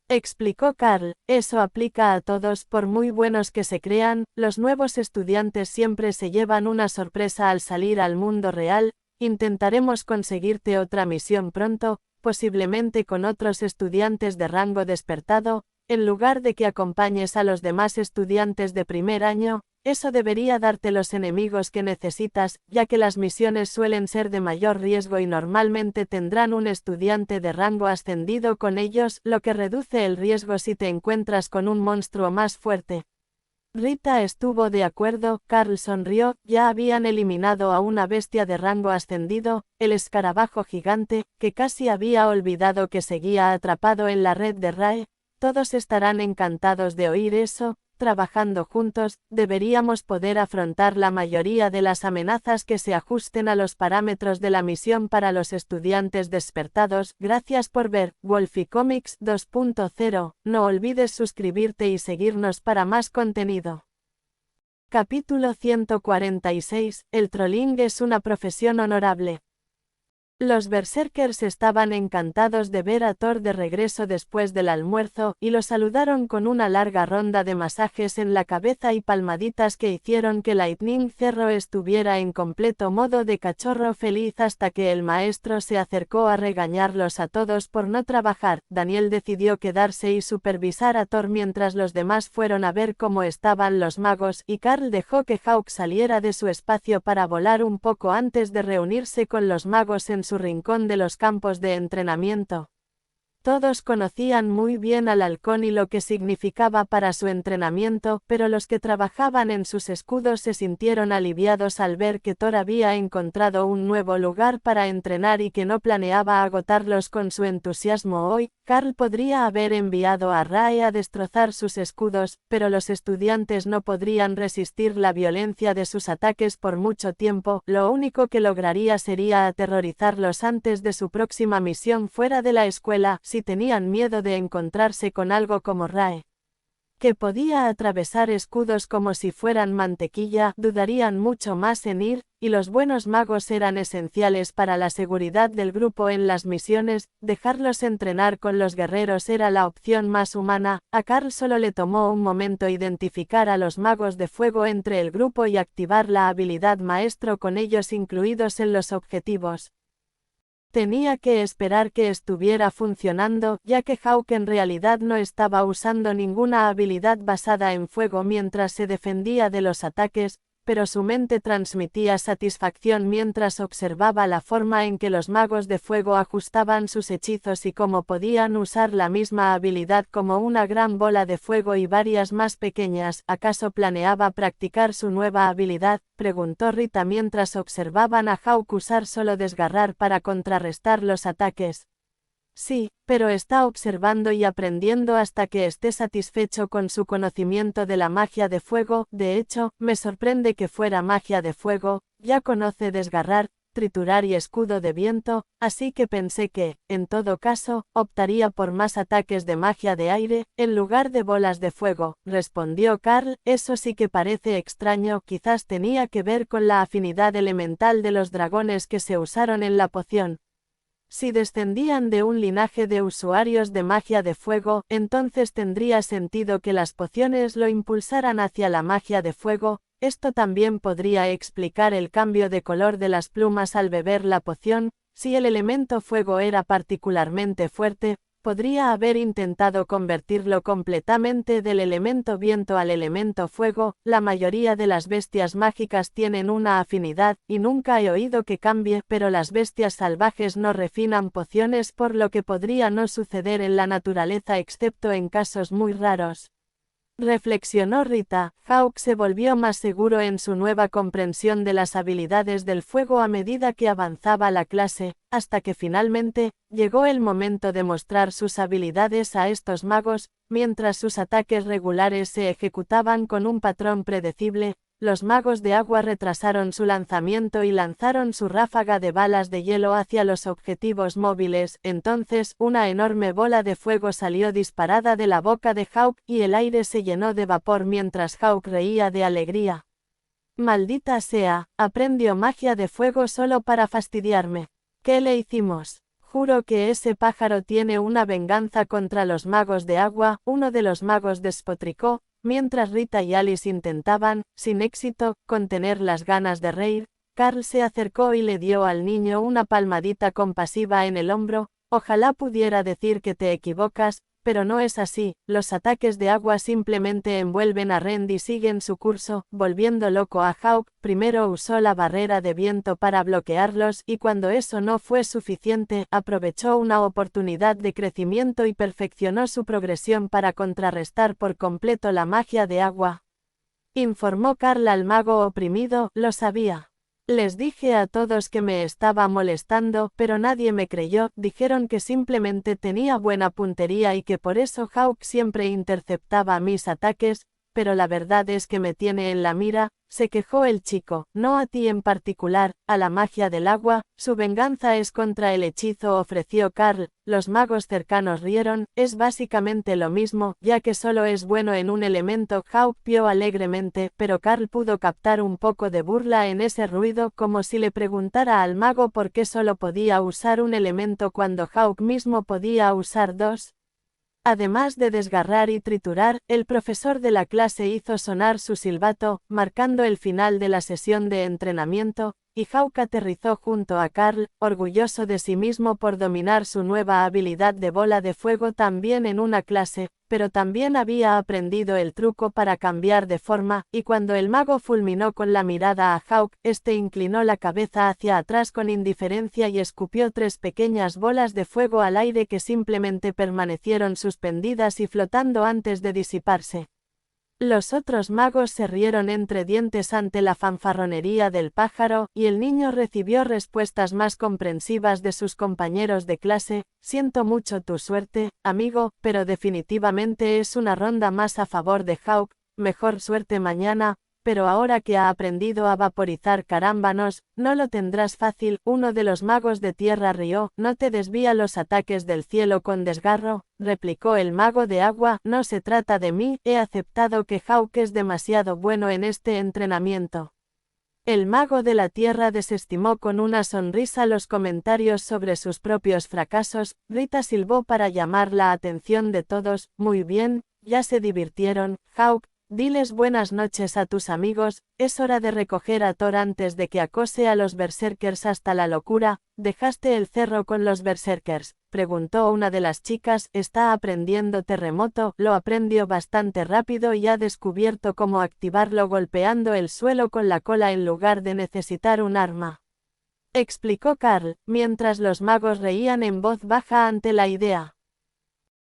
explicó Carl. Eso aplica a todos, por muy buenos que se crean. Los nuevos estudiantes siempre se llevan una sorpresa al salir al mundo real. Intentaremos conseguirte otra misión pronto, posiblemente con otros estudiantes de rango despertado, en lugar de que acompañes a los demás estudiantes de primer año. Eso debería darte los enemigos que necesitas, ya que las misiones suelen ser de mayor riesgo y normalmente tendrán un estudiante de rango ascendido con ellos, lo que reduce el riesgo si te encuentras con un monstruo más fuerte. Rita estuvo de acuerdo. Carl sonrió. Ya habían eliminado a una bestia de rango ascendido, el escarabajo gigante, que casi había olvidado que seguía atrapado en la red de Rae. Todos estarán encantados de oír eso. trabajando juntos, deberíamos poder afrontar la mayoría de las amenazas que se ajusten a los parámetros de la misión para los estudiantes despertados. Gracias por ver Wolfie Comics 2.0. No olvides suscribirte y seguirnos para más contenido. Capítulo 146. El trolling es una profesión honorable. Los berserkers estaban encantados de ver a Thor de regreso después del almuerzo, y lo saludaron con una larga ronda de masajes en la cabeza y palmaditas que hicieron que Lightning Zero estuviera en completo modo de cachorro feliz hasta que el maestro se acercó a regañarlos a todos por no trabajar. Daniel decidió quedarse y supervisar a Thor mientras los demás fueron a ver cómo estaban los magos, y Carl dejó que Hawk saliera de su espacio para volar un poco antes de reunirse con los magos en su rincón de los campos de entrenamiento. Todos conocían muy bien al halcón y lo que significaba para su entrenamiento, pero los que trabajaban en sus escudos se sintieron aliviados al ver que Thor había encontrado un nuevo lugar para entrenar y que no planeaba agotarlos con su entusiasmo hoy. Carl podría haber enviado a Rae a destrozar sus escudos, pero los estudiantes no podrían resistir la violencia de sus ataques por mucho tiempo. Lo único que lograría sería aterrorizarlos antes de su próxima misión fuera de la escuela. Si tenían miedo de encontrarse con algo como Rae, que podía atravesar escudos como si fueran mantequilla, dudarían mucho más en ir, y los buenos magos eran esenciales para la seguridad del grupo en las misiones. Dejarlos entrenar con los guerreros era la opción más humana. A Carl solo le tomó un momento identificar a los magos de fuego entre el grupo y activar la habilidad maestro con ellos incluidos en los objetivos. Tenía que esperar que estuviera funcionando, ya que Hawk en realidad no estaba usando ninguna habilidad basada en fuego mientras se defendía de los ataques, pero su mente transmitía satisfacción mientras observaba la forma en que los magos de fuego ajustaban sus hechizos y cómo podían usar la misma habilidad como una gran bola de fuego y varias más pequeñas. ¿Acaso planeaba practicar su nueva habilidad?, preguntó Rita mientras observaban a Hawk usar solo desgarrar para contrarrestar los ataques. Sí, pero está observando y aprendiendo hasta que esté satisfecho con su conocimiento de la magia de fuego. De hecho, me sorprende que fuera magia de fuego. Ya conoce desgarrar, triturar y escudo de viento, así que pensé que, en todo caso, optaría por más ataques de magia de aire, en lugar de bolas de fuego, respondió Carl. Eso sí que parece extraño, quizás tenía que ver con la afinidad elemental de los dragones que se usaron en la poción. Si descendían de un linaje de usuarios de magia de fuego, entonces tendría sentido que las pociones lo impulsaran hacia la magia de fuego. Esto también podría explicar el cambio de color de las plumas al beber la poción. Si el elemento fuego era particularmente fuerte, podría haber intentado convertirlo completamente del elemento viento al elemento fuego. La mayoría de las bestias mágicas tienen una afinidad, y nunca he oído que cambie, pero las bestias salvajes no refinan pociones, por lo que podría no suceder en la naturaleza excepto en casos muy raros. Reflexionó Rita. Hawk se volvió más seguro en su nueva comprensión de las habilidades del fuego a medida que avanzaba la clase, hasta que finalmente, llegó el momento de mostrar sus habilidades a estos magos. Mientras sus ataques regulares se ejecutaban con un patrón predecible, los magos de agua retrasaron su lanzamiento y lanzaron su ráfaga de balas de hielo hacia los objetivos móviles. Entonces, una enorme bola de fuego salió disparada de la boca de Hawk, y el aire se llenó de vapor mientras Hawk reía de alegría. Maldita sea, aprendió magia de fuego solo para fastidiarme. ¿Qué le hicimos? Juro que ese pájaro tiene una venganza contra los magos de agua. Uno de los magos despotricó, mientras Rita y Alice intentaban, sin éxito, contener las ganas de reír. Carl se acercó y le dio al niño una palmadita compasiva en el hombro. Ojalá pudiera decir que te equivocas, pero no es así. Los ataques de agua simplemente envuelven a Rend y siguen su curso, volviendo loco a Hawk. Primero usó la barrera de viento para bloquearlos, y cuando eso no fue suficiente, aprovechó una oportunidad de crecimiento y perfeccionó su progresión para contrarrestar por completo la magia de agua. Informó Carl al mago oprimido. Lo sabía. Les dije a todos que me estaba molestando, pero nadie me creyó. Dijeron que simplemente tenía buena puntería y que por eso Hawk siempre interceptaba mis ataques, pero la verdad es que me tiene en la mira, se quejó el chico, no a ti en particular, a la magia del agua, su venganza es contra el hechizo, ofreció Carl. Los magos cercanos rieron, es básicamente lo mismo, ya que solo es bueno en un elemento. Hawk vio alegremente, pero Carl pudo captar un poco de burla en ese ruido, como si le preguntara al mago por qué solo podía usar un elemento cuando Hawk mismo podía usar dos. Además de desgarrar y triturar, el profesor de la clase hizo sonar su silbato, marcando el final de la sesión de entrenamiento, y Hawk aterrizó junto a Carl, orgulloso de sí mismo por dominar su nueva habilidad de bola de fuego también en una clase, pero también había aprendido el truco para cambiar de forma, y cuando el mago fulminó con la mirada a Hawk, este inclinó la cabeza hacia atrás con indiferencia y escupió 3 pequeñas bolas de fuego al aire que simplemente permanecieron suspendidas y flotando antes de disiparse. Los otros magos se rieron entre dientes ante la fanfarronería del pájaro, y el niño recibió respuestas más comprensivas de sus compañeros de clase. Siento mucho tu suerte, amigo, pero definitivamente es una ronda más a favor de Hawk. Mejor suerte mañana, pero ahora que ha aprendido a vaporizar carámbanos, no lo tendrás fácil. Uno de los magos de tierra rió. No te desvía los ataques del cielo con desgarro, replicó el mago de agua. No se trata de mí, he aceptado que Hawk es demasiado bueno en este entrenamiento. El mago de la tierra desestimó con una sonrisa los comentarios sobre sus propios fracasos. Rita silbó para llamar la atención de todos. Muy bien, ya se divirtieron. Hawk, diles buenas noches a tus amigos, es hora de recoger a Thor antes de que acose a los berserkers hasta la locura. ¿Dejaste el cerro con los berserkers?, preguntó una de las chicas. Está aprendiendo terremoto, lo aprendió bastante rápido y ha descubierto cómo activarlo golpeando el suelo con la cola en lugar de necesitar un arma, explicó Carl, mientras los magos reían en voz baja ante la idea.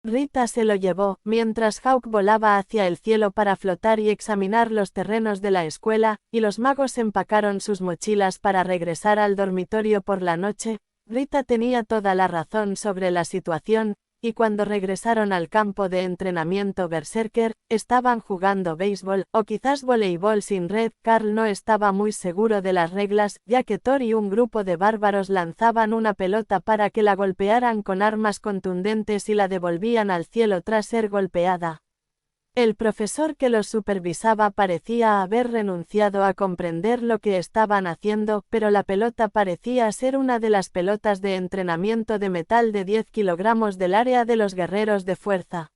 Rita se lo llevó, mientras Hawk volaba hacia el cielo para flotar y examinar los terrenos de la escuela, y los magos empacaron sus mochilas para regresar al dormitorio por la noche. Rita tenía toda la razón sobre la situación, y cuando regresaron al campo de entrenamiento berserker, estaban jugando béisbol, o quizás voleibol sin red. Carl no estaba muy seguro de las reglas, ya que Thor y un grupo de bárbaros lanzaban una pelota para que la golpearan con armas contundentes y la devolvían al cielo tras ser golpeada. El profesor que los supervisaba parecía haber renunciado a comprender lo que estaban haciendo, pero la pelota parecía ser una de las pelotas de entrenamiento de metal de 10 kilogramos del área de los guerreros de fuerza.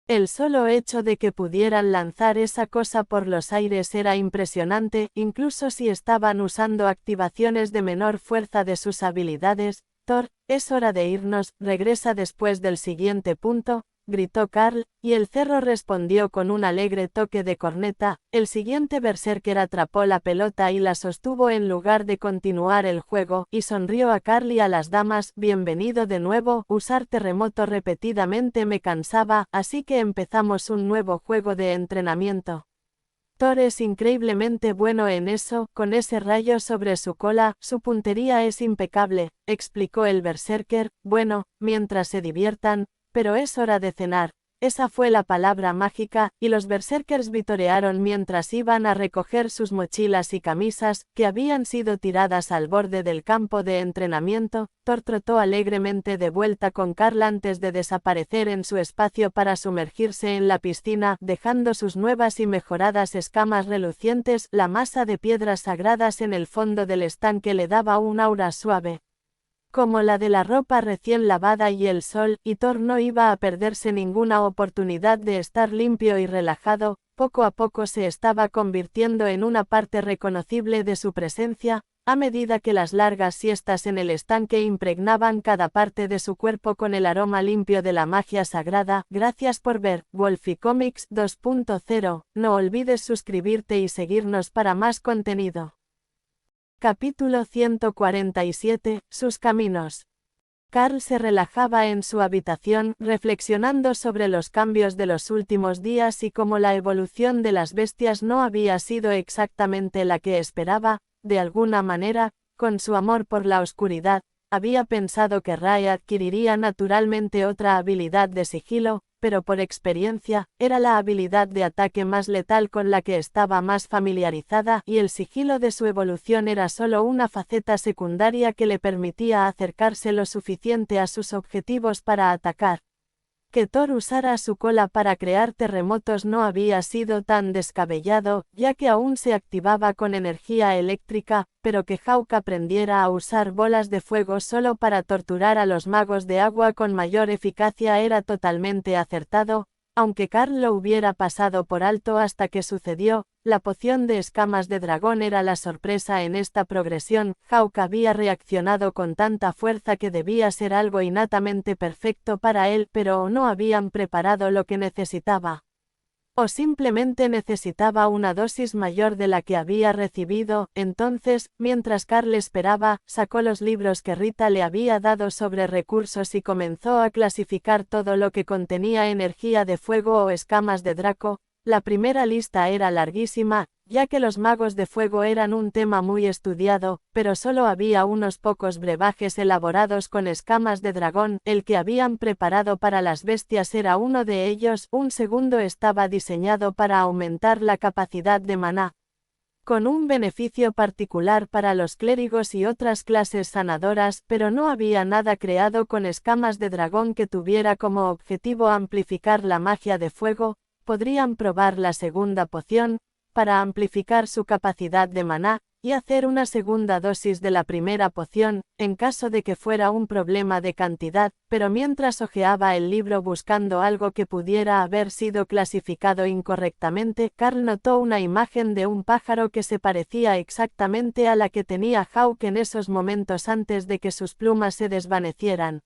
El solo hecho de que pudieran lanzar esa cosa por los aires era impresionante, incluso si estaban usando activaciones de menor fuerza de sus habilidades. Thor, es hora de irnos, regresa después del siguiente punto, gritó Carl, y el cerro respondió con un alegre toque de corneta. El siguiente berserker atrapó la pelota y la sostuvo en lugar de continuar el juego, y sonrió a Carl y a las damas. Bienvenido de nuevo, usar terremoto repetidamente me cansaba, así que empezamos un nuevo juego de entrenamiento. Thor es increíblemente bueno en eso, con ese rayo sobre su cola, su puntería es impecable, explicó el berserker. Bueno, mientras se diviertan, pero es hora de cenar. Esa fue la palabra mágica, y los berserkers vitorearon mientras iban a recoger sus mochilas y camisas, que habían sido tiradas al borde del campo de entrenamiento. Thor trotó alegremente de vuelta con Carl antes de desaparecer en su espacio para sumergirse en la piscina, dejando sus nuevas y mejoradas escamas relucientes. La masa de piedras sagradas en el fondo del estanque le daba un aura suave, como la de la ropa recién lavada y el sol, y Thor no iba a perderse ninguna oportunidad de estar limpio y relajado. Poco a poco se estaba convirtiendo en una parte reconocible de su presencia, a medida que las largas siestas en el estanque impregnaban cada parte de su cuerpo con el aroma limpio de la magia sagrada. Gracias por ver Wolfie Comics 2.0, no olvides suscribirte y seguirnos para más contenido. Capítulo 147, sus caminos. Carl se relajaba en su habitación, reflexionando sobre los cambios de los últimos días y cómo la evolución de las bestias no había sido exactamente la que esperaba. De alguna manera, con su amor por la oscuridad, había pensado que Ray adquiriría naturalmente otra habilidad de sigilo, pero por experiencia, era la habilidad de ataque más letal con la que estaba más familiarizada y el sigilo de su evolución era solo una faceta secundaria que le permitía acercarse lo suficiente a sus objetivos para atacar. Que Thor usara su cola para crear terremotos no había sido tan descabellado, ya que aún se activaba con energía eléctrica, pero que Hawk aprendiera a usar bolas de fuego solo para torturar a los magos de agua con mayor eficacia era totalmente acertado, aunque Carl lo hubiera pasado por alto hasta que sucedió. La poción de escamas de dragón era la sorpresa en esta progresión. Hawk había reaccionado con tanta fuerza que debía ser algo innatamente perfecto para él, pero o no habían preparado lo que necesitaba. O simplemente necesitaba una dosis mayor de la que había recibido. Entonces, mientras Carl esperaba, sacó los libros que Rita le había dado sobre recursos y comenzó a clasificar todo lo que contenía energía de fuego o escamas de Draco. La primera lista era larguísima, ya que los magos de fuego eran un tema muy estudiado, pero solo había unos pocos brebajes elaborados con escamas de dragón. El que habían preparado para las bestias era uno de ellos. Un segundo estaba diseñado para aumentar la capacidad de maná, con un beneficio particular para los clérigos y otras clases sanadoras, pero no había nada creado con escamas de dragón que tuviera como objetivo amplificar la magia de fuego. Podrían probar la segunda poción, para amplificar su capacidad de maná, y hacer una segunda dosis de la primera poción, en caso de que fuera un problema de cantidad, pero mientras hojeaba el libro buscando algo que pudiera haber sido clasificado incorrectamente, Carl notó una imagen de un pájaro que se parecía exactamente a la que tenía Hawk en esos momentos antes de que sus plumas se desvanecieran.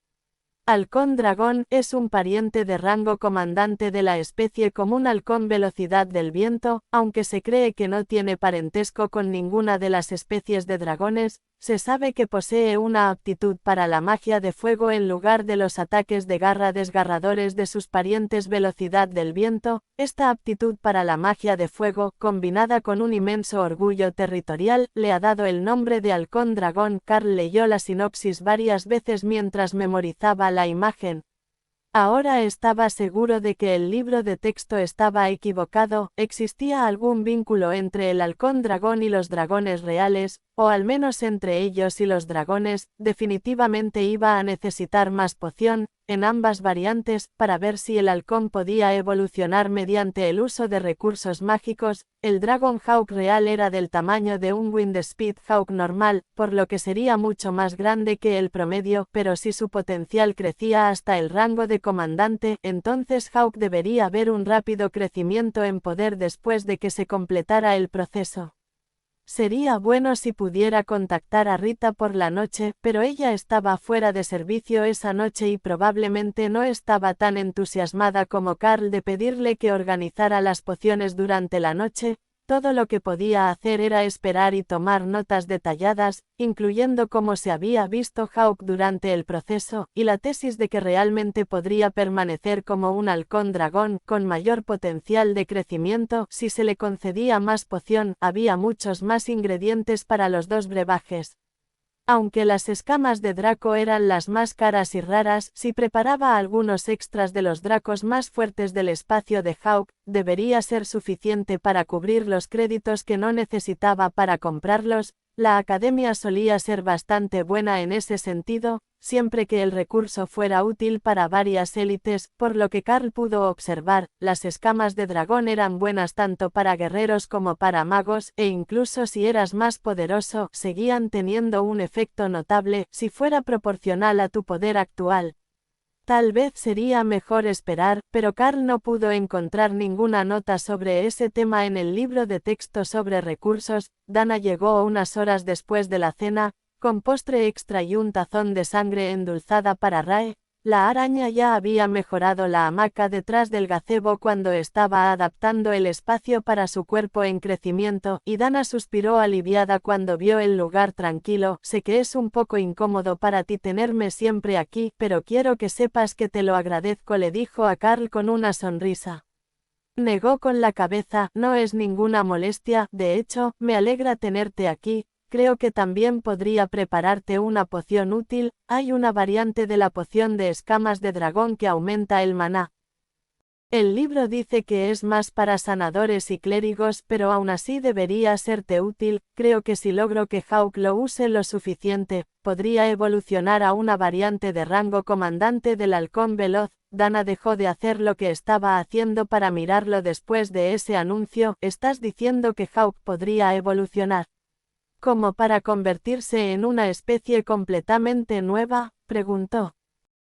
Halcón dragón es un pariente de rango comandante de la especie común halcón velocidad del viento, aunque se cree que no tiene parentesco con ninguna de las especies de dragones. Se sabe que posee una aptitud para la magia de fuego en lugar de los ataques de garra desgarradores de sus parientes velocidad del viento. Esta aptitud para la magia de fuego, combinada con un inmenso orgullo territorial, le ha dado el nombre de halcón dragón. Carl leyó la sinopsis varias veces mientras memorizaba la imagen. Ahora estaba seguro de que el libro de texto estaba equivocado. ¿Existía algún vínculo entre el halcón dragón y los dragones reales, o al menos entre ellos y los dragones? Definitivamente iba a necesitar más poción, en ambas variantes, para ver si el halcón podía evolucionar mediante el uso de recursos mágicos. El Dragon Hawk real era del tamaño de un Windspeed Hawk normal, por lo que sería mucho más grande que el promedio, pero si su potencial crecía hasta el rango de comandante, entonces Hawk debería ver un rápido crecimiento en poder después de que se completara el proceso. Sería bueno si pudiera contactar a Rita por la noche, pero ella estaba fuera de servicio esa noche y probablemente no estaba tan entusiasmada como Carl de pedirle que organizara las pociones durante la noche. Todo lo que podía hacer era esperar y tomar notas detalladas, incluyendo cómo se había visto Hawk durante el proceso, y la tesis de que realmente podría permanecer como un halcón dragón, con mayor potencial de crecimiento, si se le concedía más poción. Había muchos más ingredientes para los dos brebajes. Aunque las escamas de Draco eran las más caras y raras, si preparaba algunos extras de los dracos más fuertes del espacio de Hawk, debería ser suficiente para cubrir los créditos que no necesitaba para comprarlos. La academia solía ser bastante buena en ese sentido, siempre que el recurso fuera útil para varias élites. Por lo que Carl pudo observar, las escamas de dragón eran buenas tanto para guerreros como para magos, e incluso si eras más poderoso, seguían teniendo un efecto notable, si fuera proporcional a tu poder actual. Tal vez sería mejor esperar, pero Carl no pudo encontrar ninguna nota sobre ese tema en el libro de texto sobre recursos. Dana llegó unas horas después de la cena, con postre extra y un tazón de sangre endulzada para Rae. La araña ya había mejorado la hamaca detrás del gazebo cuando estaba adaptando el espacio para su cuerpo en crecimiento, y Dana suspiró aliviada cuando vio el lugar tranquilo. Sé que es un poco incómodo para ti tenerme siempre aquí, pero quiero que sepas que te lo agradezco, le dijo a Carl con una sonrisa. Negó con la cabeza. No es ninguna molestia, de hecho, me alegra tenerte aquí. Creo que también podría prepararte una poción útil. Hay una variante de la poción de escamas de dragón que aumenta el maná. El libro dice que es más para sanadores y clérigos, pero aún así debería serte útil. Creo que si logro que Hawk lo use lo suficiente, podría evolucionar a una variante de rango comandante del halcón veloz. Dana dejó de hacer lo que estaba haciendo para mirarlo después de ese anuncio. ¿Estás diciendo que Hawk podría evolucionar como para convertirse en una especie completamente nueva?, preguntó.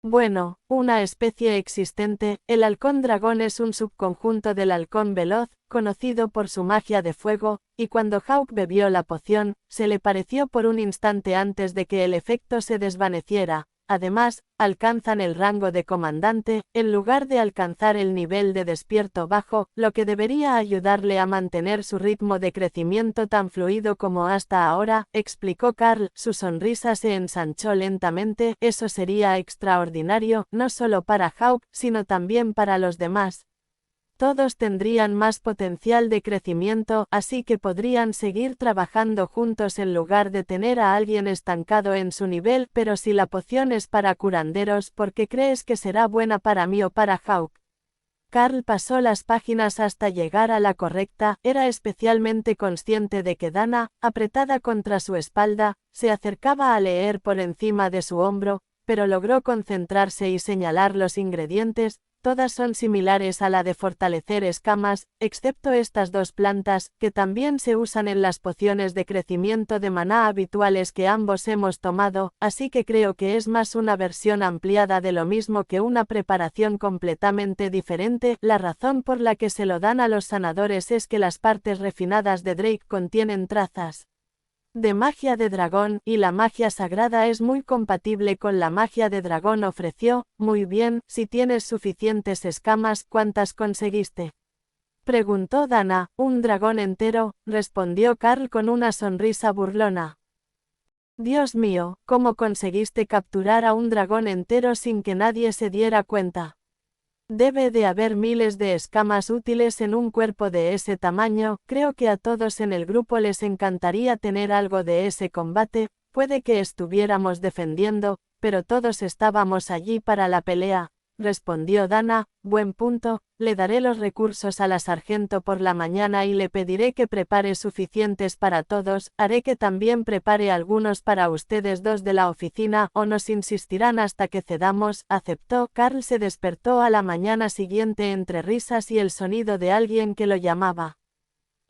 Bueno, una especie existente. El halcón dragón es un subconjunto del halcón veloz, conocido por su magia de fuego, y cuando Hawk bebió la poción, se le pareció por un instante antes de que el efecto se desvaneciera. Además, alcanzan el rango de comandante, en lugar de alcanzar el nivel de despierto bajo, lo que debería ayudarle a mantener su ritmo de crecimiento tan fluido como hasta ahora, explicó Carl. Su sonrisa se ensanchó lentamente. Eso sería extraordinario, no solo para Hawk, sino también para los demás. Todos tendrían más potencial de crecimiento, así que podrían seguir trabajando juntos en lugar de tener a alguien estancado en su nivel. Pero si la poción es para curanderos, ¿por qué crees que será buena para mí o para Hawk? Carl pasó las páginas hasta llegar a la correcta. Era especialmente consciente de que Dana, apretada contra su espalda, se acercaba a leer por encima de su hombro, pero logró concentrarse y señalar los ingredientes. Todas son similares a la de fortalecer escamas, excepto estas dos plantas, que también se usan en las pociones de crecimiento de maná habituales que ambos hemos tomado, así que creo que es más una versión ampliada de lo mismo que una preparación completamente diferente. La razón por la que se lo dan a los sanadores es que las partes refinadas de Drake contienen trazas de magia de dragón, y la magia sagrada es muy compatible con la magia de dragón. Ofreció. Muy bien, si tienes suficientes escamas, ¿cuántas conseguiste?, preguntó Dana. Un dragón entero, respondió Carl con una sonrisa burlona. Dios mío, ¿cómo conseguiste capturar a un dragón entero sin que nadie se diera cuenta? Debe de haber miles de escamas útiles en un cuerpo de ese tamaño. Creo que a todos en el grupo les encantaría tener algo de ese combate. Puede que estuviéramos defendiendo, pero todos estábamos allí para la pelea, respondió Dana. Buen punto. Le daré los recursos a la sargento por la mañana y le pediré que prepare suficientes para todos. Haré que también prepare algunos para ustedes dos de la oficina, o nos insistirán hasta que cedamos. Aceptó. Carl se despertó a la mañana siguiente entre risas y el sonido de alguien que lo llamaba.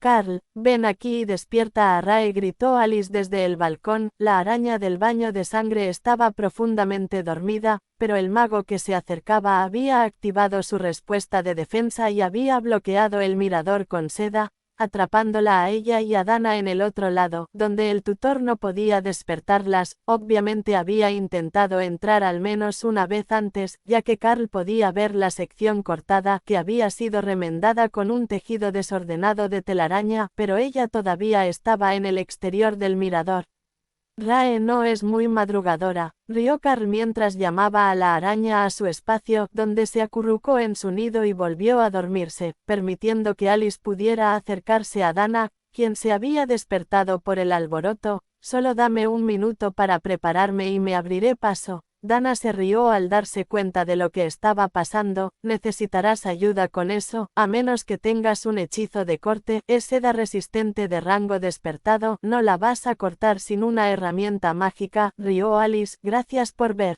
Carl, ven aquí y despierta a Rae, gritó Alice desde el balcón. La araña del baño de sangre estaba profundamente dormida, pero el mago que se acercaba había activado su respuesta de defensa y había bloqueado el mirador con seda, atrapándola a ella y a Dana en el otro lado, donde el tutor no podía despertarlas. Obviamente había intentado entrar al menos una vez antes, ya que Carl podía ver la sección cortada, que había sido remendada con un tejido desordenado de telaraña, pero ella todavía estaba en el exterior del mirador. Rae no es muy madrugadora, rió Carl mientras llamaba a la araña a su espacio, donde se acurrucó en su nido y volvió a dormirse, permitiendo que Alice pudiera acercarse a Dana, quien se había despertado por el alboroto. Solo dame un minuto para prepararme y me abriré paso. Dana se rió al darse cuenta de lo que estaba pasando. Necesitarás ayuda con eso, a menos que tengas un hechizo de corte. Es seda resistente de rango despertado. No la vas a cortar sin una herramienta mágica, rió Alice. Gracias por ver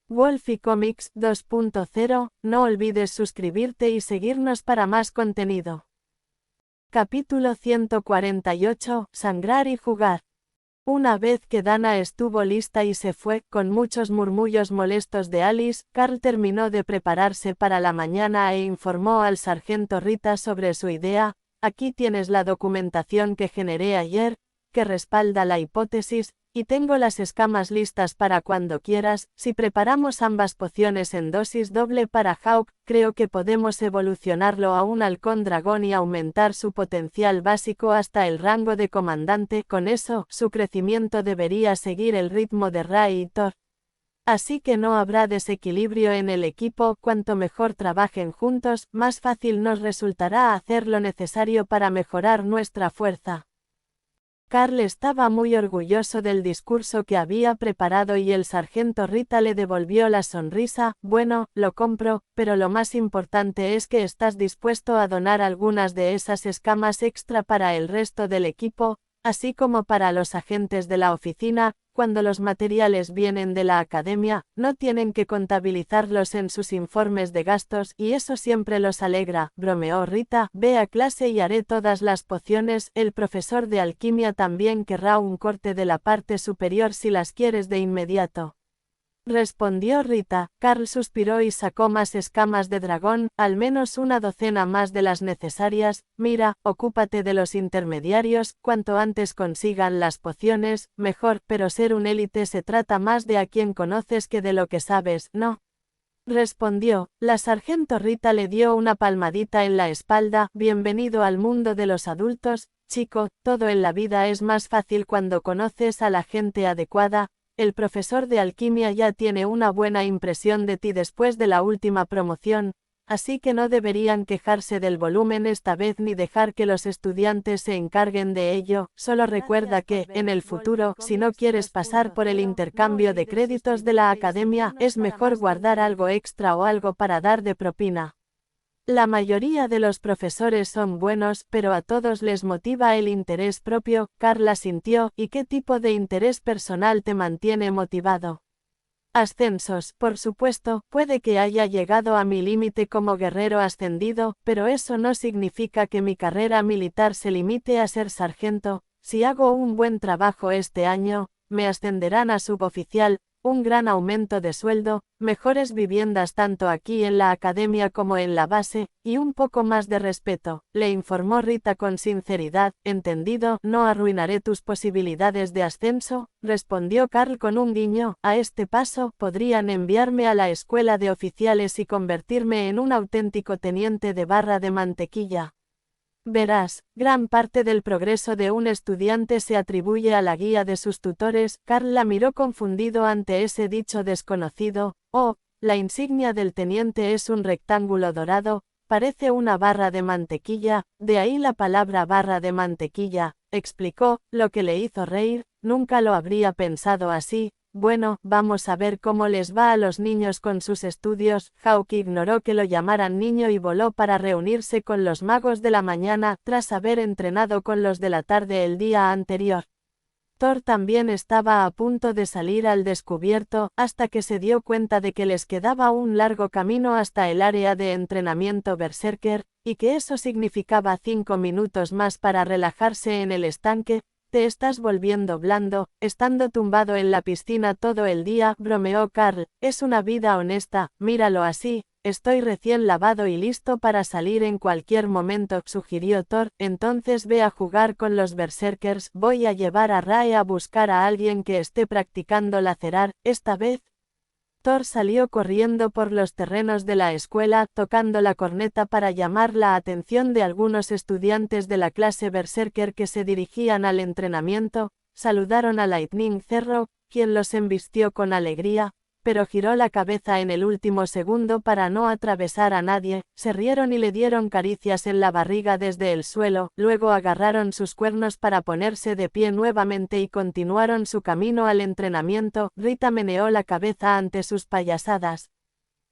Wolfie Comics 2.0. No olvides suscribirte y seguirnos para más contenido. Capítulo 148. Sangrar y jugar. Una vez que Dana estuvo lista y se fue, con muchos murmullos molestos de Alice, Carl terminó de prepararse para la mañana e informó al sargento Rita sobre su idea. Aquí tienes la documentación que generé ayer, que respalda la hipótesis, y tengo las escamas listas para cuando quieras. Si preparamos ambas pociones en dosis doble para Hawk, creo que podemos evolucionarlo a un halcón dragón y aumentar su potencial básico hasta el rango de comandante. Con eso, su crecimiento debería seguir el ritmo de Rae y Thor. Así que no habrá desequilibrio en el equipo. Cuanto mejor trabajen juntos, más fácil nos resultará hacer lo necesario para mejorar nuestra fuerza. Carl estaba muy orgulloso del discurso que había preparado y el sargento Rita le devolvió la sonrisa. Bueno, lo compro, pero lo más importante es que estás dispuesto a donar algunas de esas escamas extra para el resto del equipo, así como para los agentes de la oficina. Cuando los materiales vienen de la academia, no tienen que contabilizarlos en sus informes de gastos y eso siempre los alegra, bromeó Rita. Ve a clase y haré todas las pociones. El profesor de alquimia también querrá un corte de la parte superior si las quieres de inmediato. Respondió Rita. Carl suspiró y sacó más escamas de dragón, al menos una docena más de las necesarias. Mira, ocúpate de los intermediarios, cuanto antes consigan las pociones, mejor, pero ser un élite se trata más de a quien conoces que de lo que sabes, ¿no? Respondió. La sargento Rita le dio una palmadita en la espalda. Bienvenido al mundo de los adultos, chico, todo en la vida es más fácil cuando conoces a la gente adecuada. El profesor de alquimia ya tiene una buena impresión de ti después de la última promoción, así que no deberían quejarse del volumen esta vez ni dejar que los estudiantes se encarguen de ello. Solo recuerda que, en el futuro, si no quieres pasar por el intercambio de créditos de la academia, es mejor guardar algo extra o algo para dar de propina. La mayoría de los profesores son buenos, pero a todos les motiva el interés propio. Carl asintió. ¿Y qué tipo de interés personal te mantiene motivado? Ascensos, por supuesto, puede que haya llegado a mi límite como guerrero ascendido, pero eso no significa que mi carrera militar se limite a ser sargento. Si hago un buen trabajo este año, me ascenderán a suboficial, un gran aumento de sueldo, mejores viviendas tanto aquí en la academia como en la base, y un poco más de respeto, le informó Rita con sinceridad. Entendido, no arruinaré tus posibilidades de ascenso, respondió Carl con un guiño. A este paso, podrían enviarme a la escuela de oficiales y convertirme en un auténtico teniente de barra de mantequilla. Verás, gran parte del progreso de un estudiante se atribuye a la guía de sus tutores. Carl la miró confundido ante ese dicho desconocido. Oh, la insignia del teniente es un rectángulo dorado, parece una barra de mantequilla, de ahí la palabra barra de mantequilla, explicó, lo que le hizo reír. Nunca lo habría pensado así. Bueno, vamos a ver cómo les va a los niños con sus estudios. Hawk ignoró que lo llamaran niño y voló para reunirse con los magos de la mañana, tras haber entrenado con los de la tarde el día anterior. Thor también estaba a punto de salir al descubierto, hasta que se dio cuenta de que les quedaba un largo camino hasta el área de entrenamiento berserker, y que eso significaba 5 minutos más para relajarse en el estanque. Te estás volviendo blando, estando tumbado en la piscina todo el día, bromeó Carl. Es una vida honesta, míralo así. Estoy recién lavado y listo para salir en cualquier momento, sugirió Thor. Entonces ve a jugar con los berserkers. Voy a llevar a Rae a buscar a alguien que esté practicando lacerar, esta vez. Thor salió corriendo por los terrenos de la escuela, tocando la corneta para llamar la atención de algunos estudiantes de la clase berserker que se dirigían al entrenamiento. Saludaron a Lightning Zerro, quien los embistió con alegría, pero giró la cabeza en el último segundo para no atravesar a nadie. Se rieron y le dieron caricias en la barriga desde el suelo, luego agarraron sus cuernos para ponerse de pie nuevamente y continuaron su camino al entrenamiento. Rita meneó la cabeza ante sus payasadas.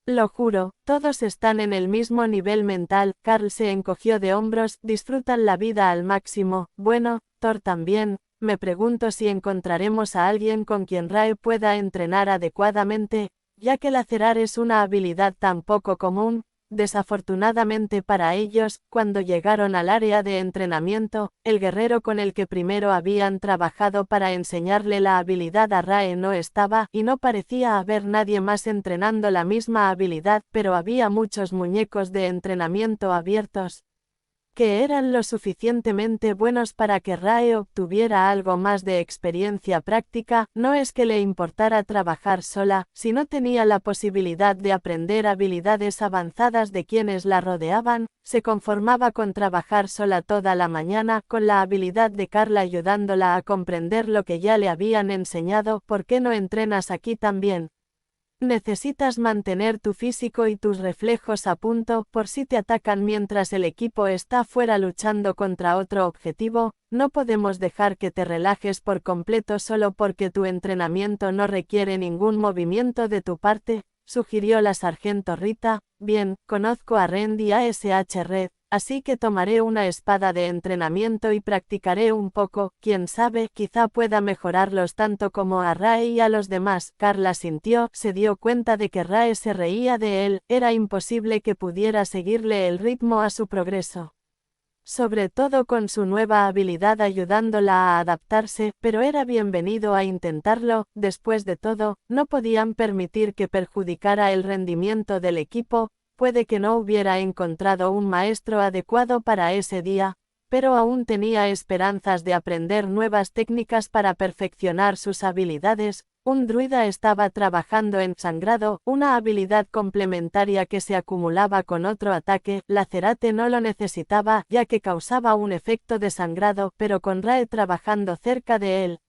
Lo juro, todos están en el mismo nivel mental. Carl se encogió de hombros. Disfrutan la vida al máximo. Bueno, Thor también. Me pregunto si encontraremos a alguien con quien Rae pueda entrenar adecuadamente, ya que lacerar es una habilidad tan poco común. Desafortunadamente para ellos, cuando llegaron al área de entrenamiento, el guerrero con el que primero habían trabajado para enseñarle la habilidad a Rae no estaba, y no parecía haber nadie más entrenando la misma habilidad, pero había muchos muñecos de entrenamiento abiertos, que eran lo suficientemente buenos para que Rae obtuviera algo más de experiencia práctica. No es que le importara trabajar sola, sino tenía la posibilidad de aprender habilidades avanzadas de quienes la rodeaban. Se conformaba con trabajar sola toda la mañana, con la habilidad de Carl ayudándola a comprender lo que ya le habían enseñado. ¿Por qué no entrenas aquí también? Necesitas mantener tu físico y tus reflejos a punto por si te atacan mientras el equipo está fuera luchando contra otro objetivo. No podemos dejar que te relajes por completo solo porque tu entrenamiento no requiere ningún movimiento de tu parte, sugirió la sargento Rita. Bien, conozco a Rend y a SH Red, así que tomaré una espada de entrenamiento y practicaré un poco. Quién sabe, quizá pueda mejorarlos tanto como a Rae y a los demás. Carl asintió, se dio cuenta de que Rae se reía de él, era imposible que pudiera seguirle el ritmo a su progreso. Sobre todo con su nueva habilidad ayudándola a adaptarse, pero era bienvenido a intentarlo. Después de todo, no podían permitir que perjudicara el rendimiento del equipo. Puede que no hubiera encontrado un maestro adecuado para ese día, pero aún tenía esperanzas de aprender nuevas técnicas para perfeccionar sus habilidades. Un druida estaba trabajando en sangrado, una habilidad complementaria que se acumulaba con otro ataque. Lacerate no lo necesitaba, ya que causaba un efecto de sangrado, pero con Rae trabajando cerca de él,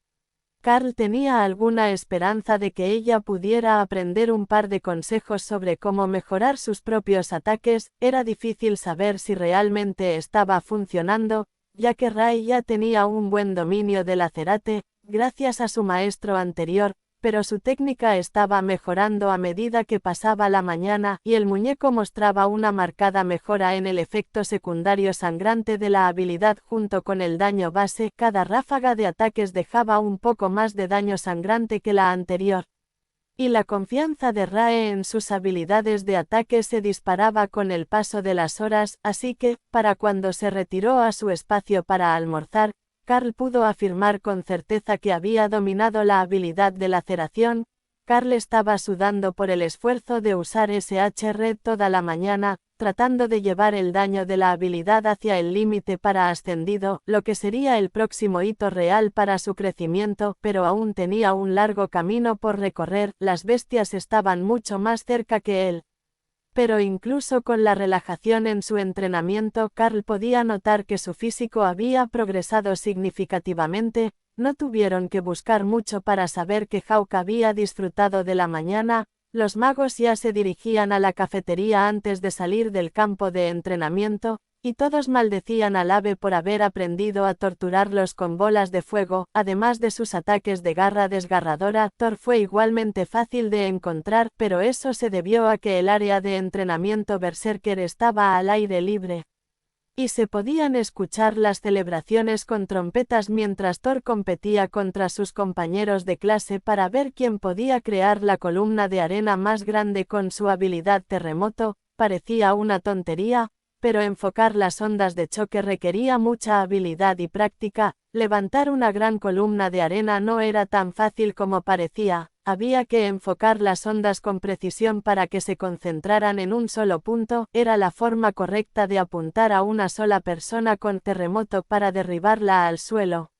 Carl tenía alguna esperanza de que ella pudiera aprender un par de consejos sobre cómo mejorar sus propios ataques. Era difícil saber si realmente estaba funcionando, ya que Rae ya tenía un buen dominio de Lacerate, gracias a su maestro anterior, pero su técnica estaba mejorando a medida que pasaba la mañana y el muñeco mostraba una marcada mejora en el efecto secundario sangrante de la habilidad junto con el daño base. Cada ráfaga de ataques dejaba un poco más de daño sangrante que la anterior. Y la confianza de Rae en sus habilidades de ataque se disparaba con el paso de las horas, así que, para cuando se retiró a su espacio para almorzar, Carl pudo afirmar con certeza que había dominado la habilidad de laceración. Carl estaba sudando por el esfuerzo de usar SH Red toda la mañana, tratando de llevar el daño de la habilidad hacia el límite para ascendido, lo que sería el próximo hito real para su crecimiento, pero aún tenía un largo camino por recorrer. Las bestias estaban mucho más cerca que él. Pero incluso con la relajación en su entrenamiento, Carl podía notar que su físico había progresado significativamente. No tuvieron que buscar mucho para saber que Hawk había disfrutado de la mañana. Los magos ya se dirigían a la cafetería antes de salir del campo de entrenamiento, y todos maldecían al ave por haber aprendido a torturarlos con bolas de fuego. Además de sus ataques de garra desgarradora, Thor fue igualmente fácil de encontrar, pero eso se debió a que el área de entrenamiento Berserker estaba al aire libre, y se podían escuchar las celebraciones con trompetas mientras Thor competía contra sus compañeros de clase para ver quién podía crear la columna de arena más grande con su habilidad terremoto. Parecía una tontería, pero enfocar las ondas de choque requería mucha habilidad y práctica. Levantar una gran columna de arena no era tan fácil como parecía. Había que enfocar las ondas con precisión para que se concentraran en un solo punto. Era la forma correcta de apuntar a una sola persona con terremoto para derribarla al suelo,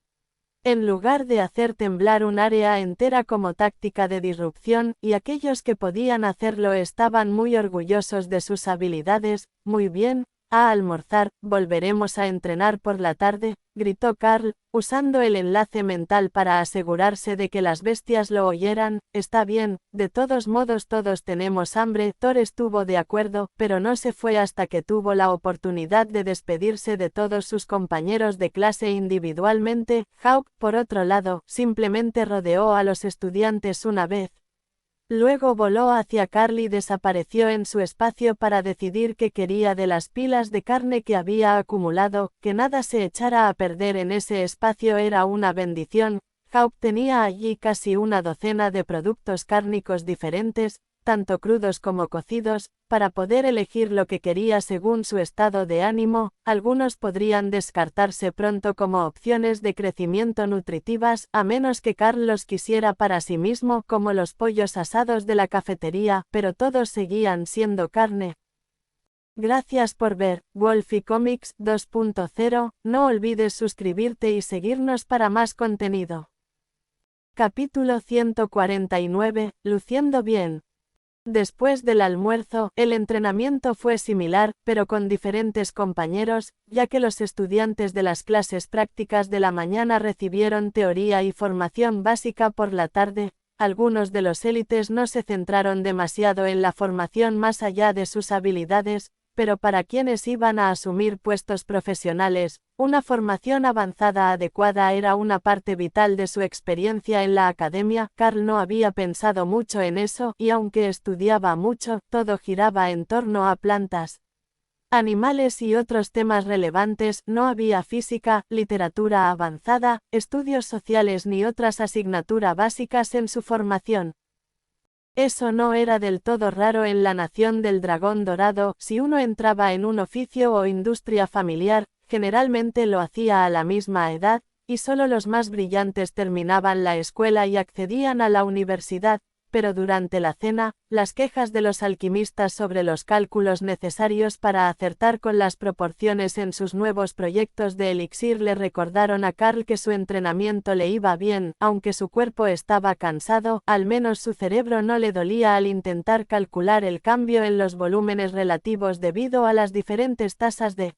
en lugar de hacer temblar un área entera como táctica de disrupción, y aquellos que podían hacerlo estaban muy orgullosos de sus habilidades. Muy bien, a almorzar, volveremos a entrenar por la tarde, gritó Carl, usando el enlace mental para asegurarse de que las bestias lo oyeran. Está bien, de todos modos todos tenemos hambre. Thor estuvo de acuerdo, pero no se fue hasta que tuvo la oportunidad de despedirse de todos sus compañeros de clase individualmente. Hawk, por otro lado, simplemente rodeó a los estudiantes una vez. Luego voló hacia Carl y desapareció en su espacio para decidir qué quería de las pilas de carne que había acumulado. Que nada se echara a perder en ese espacio era una bendición. Hawk tenía allí casi una docena de productos cárnicos diferentes, tanto crudos como cocidos, para poder elegir lo que quería según su estado de ánimo. Algunos podrían descartarse pronto como opciones de crecimiento nutritivas, a menos que Carl los quisiera para sí mismo, como los pollos asados de la cafetería, pero todos seguían siendo carne. Gracias por ver Wolfie Comics 2.0, no olvides suscribirte y seguirnos para más contenido. Capítulo 149, Luciendo bien. Después del almuerzo, el entrenamiento fue similar, pero con diferentes compañeros, ya que los estudiantes de las clases prácticas de la mañana recibieron teoría y formación básica por la tarde. Algunos de los élites no se centraron demasiado en la formación más allá de sus habilidades, pero para quienes iban a asumir puestos profesionales, una formación avanzada adecuada era una parte vital de su experiencia en la academia. Carl no había pensado mucho en eso, y aunque estudiaba mucho, todo giraba en torno a plantas, animales y otros temas relevantes. No había física, literatura avanzada, estudios sociales ni otras asignaturas básicas en su formación. Eso no era del todo raro en la nación del dragón dorado. Si uno entraba en un oficio o industria familiar, generalmente lo hacía a la misma edad, y solo los más brillantes terminaban la escuela y accedían a la universidad. Pero durante la cena, las quejas de los alquimistas sobre los cálculos necesarios para acertar con las proporciones en sus nuevos proyectos de elixir le recordaron a Carl que su entrenamiento le iba bien. Aunque su cuerpo estaba cansado, al menos su cerebro no le dolía al intentar calcular el cambio en los volúmenes relativos debido a las diferentes tasas de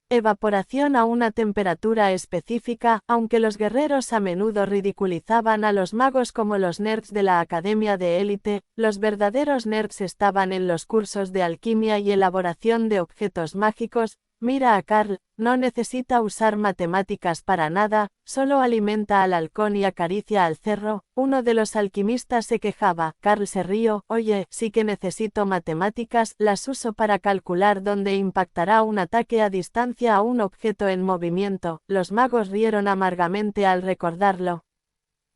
evaporación a una temperatura específica. Aunque los guerreros a menudo ridiculizaban a los magos como los nerds de la academia de élite, los verdaderos nerds estaban en los cursos de alquimia y elaboración de objetos mágicos. Mira a Carl, no necesita usar matemáticas para nada, solo alimenta al halcón y acaricia al cerro. Uno de los alquimistas se quejaba. Carl se rió. Oye, sí que necesito matemáticas, las uso para calcular dónde impactará un ataque a distancia a un objeto en movimiento. Los magos rieron amargamente al recordarlo,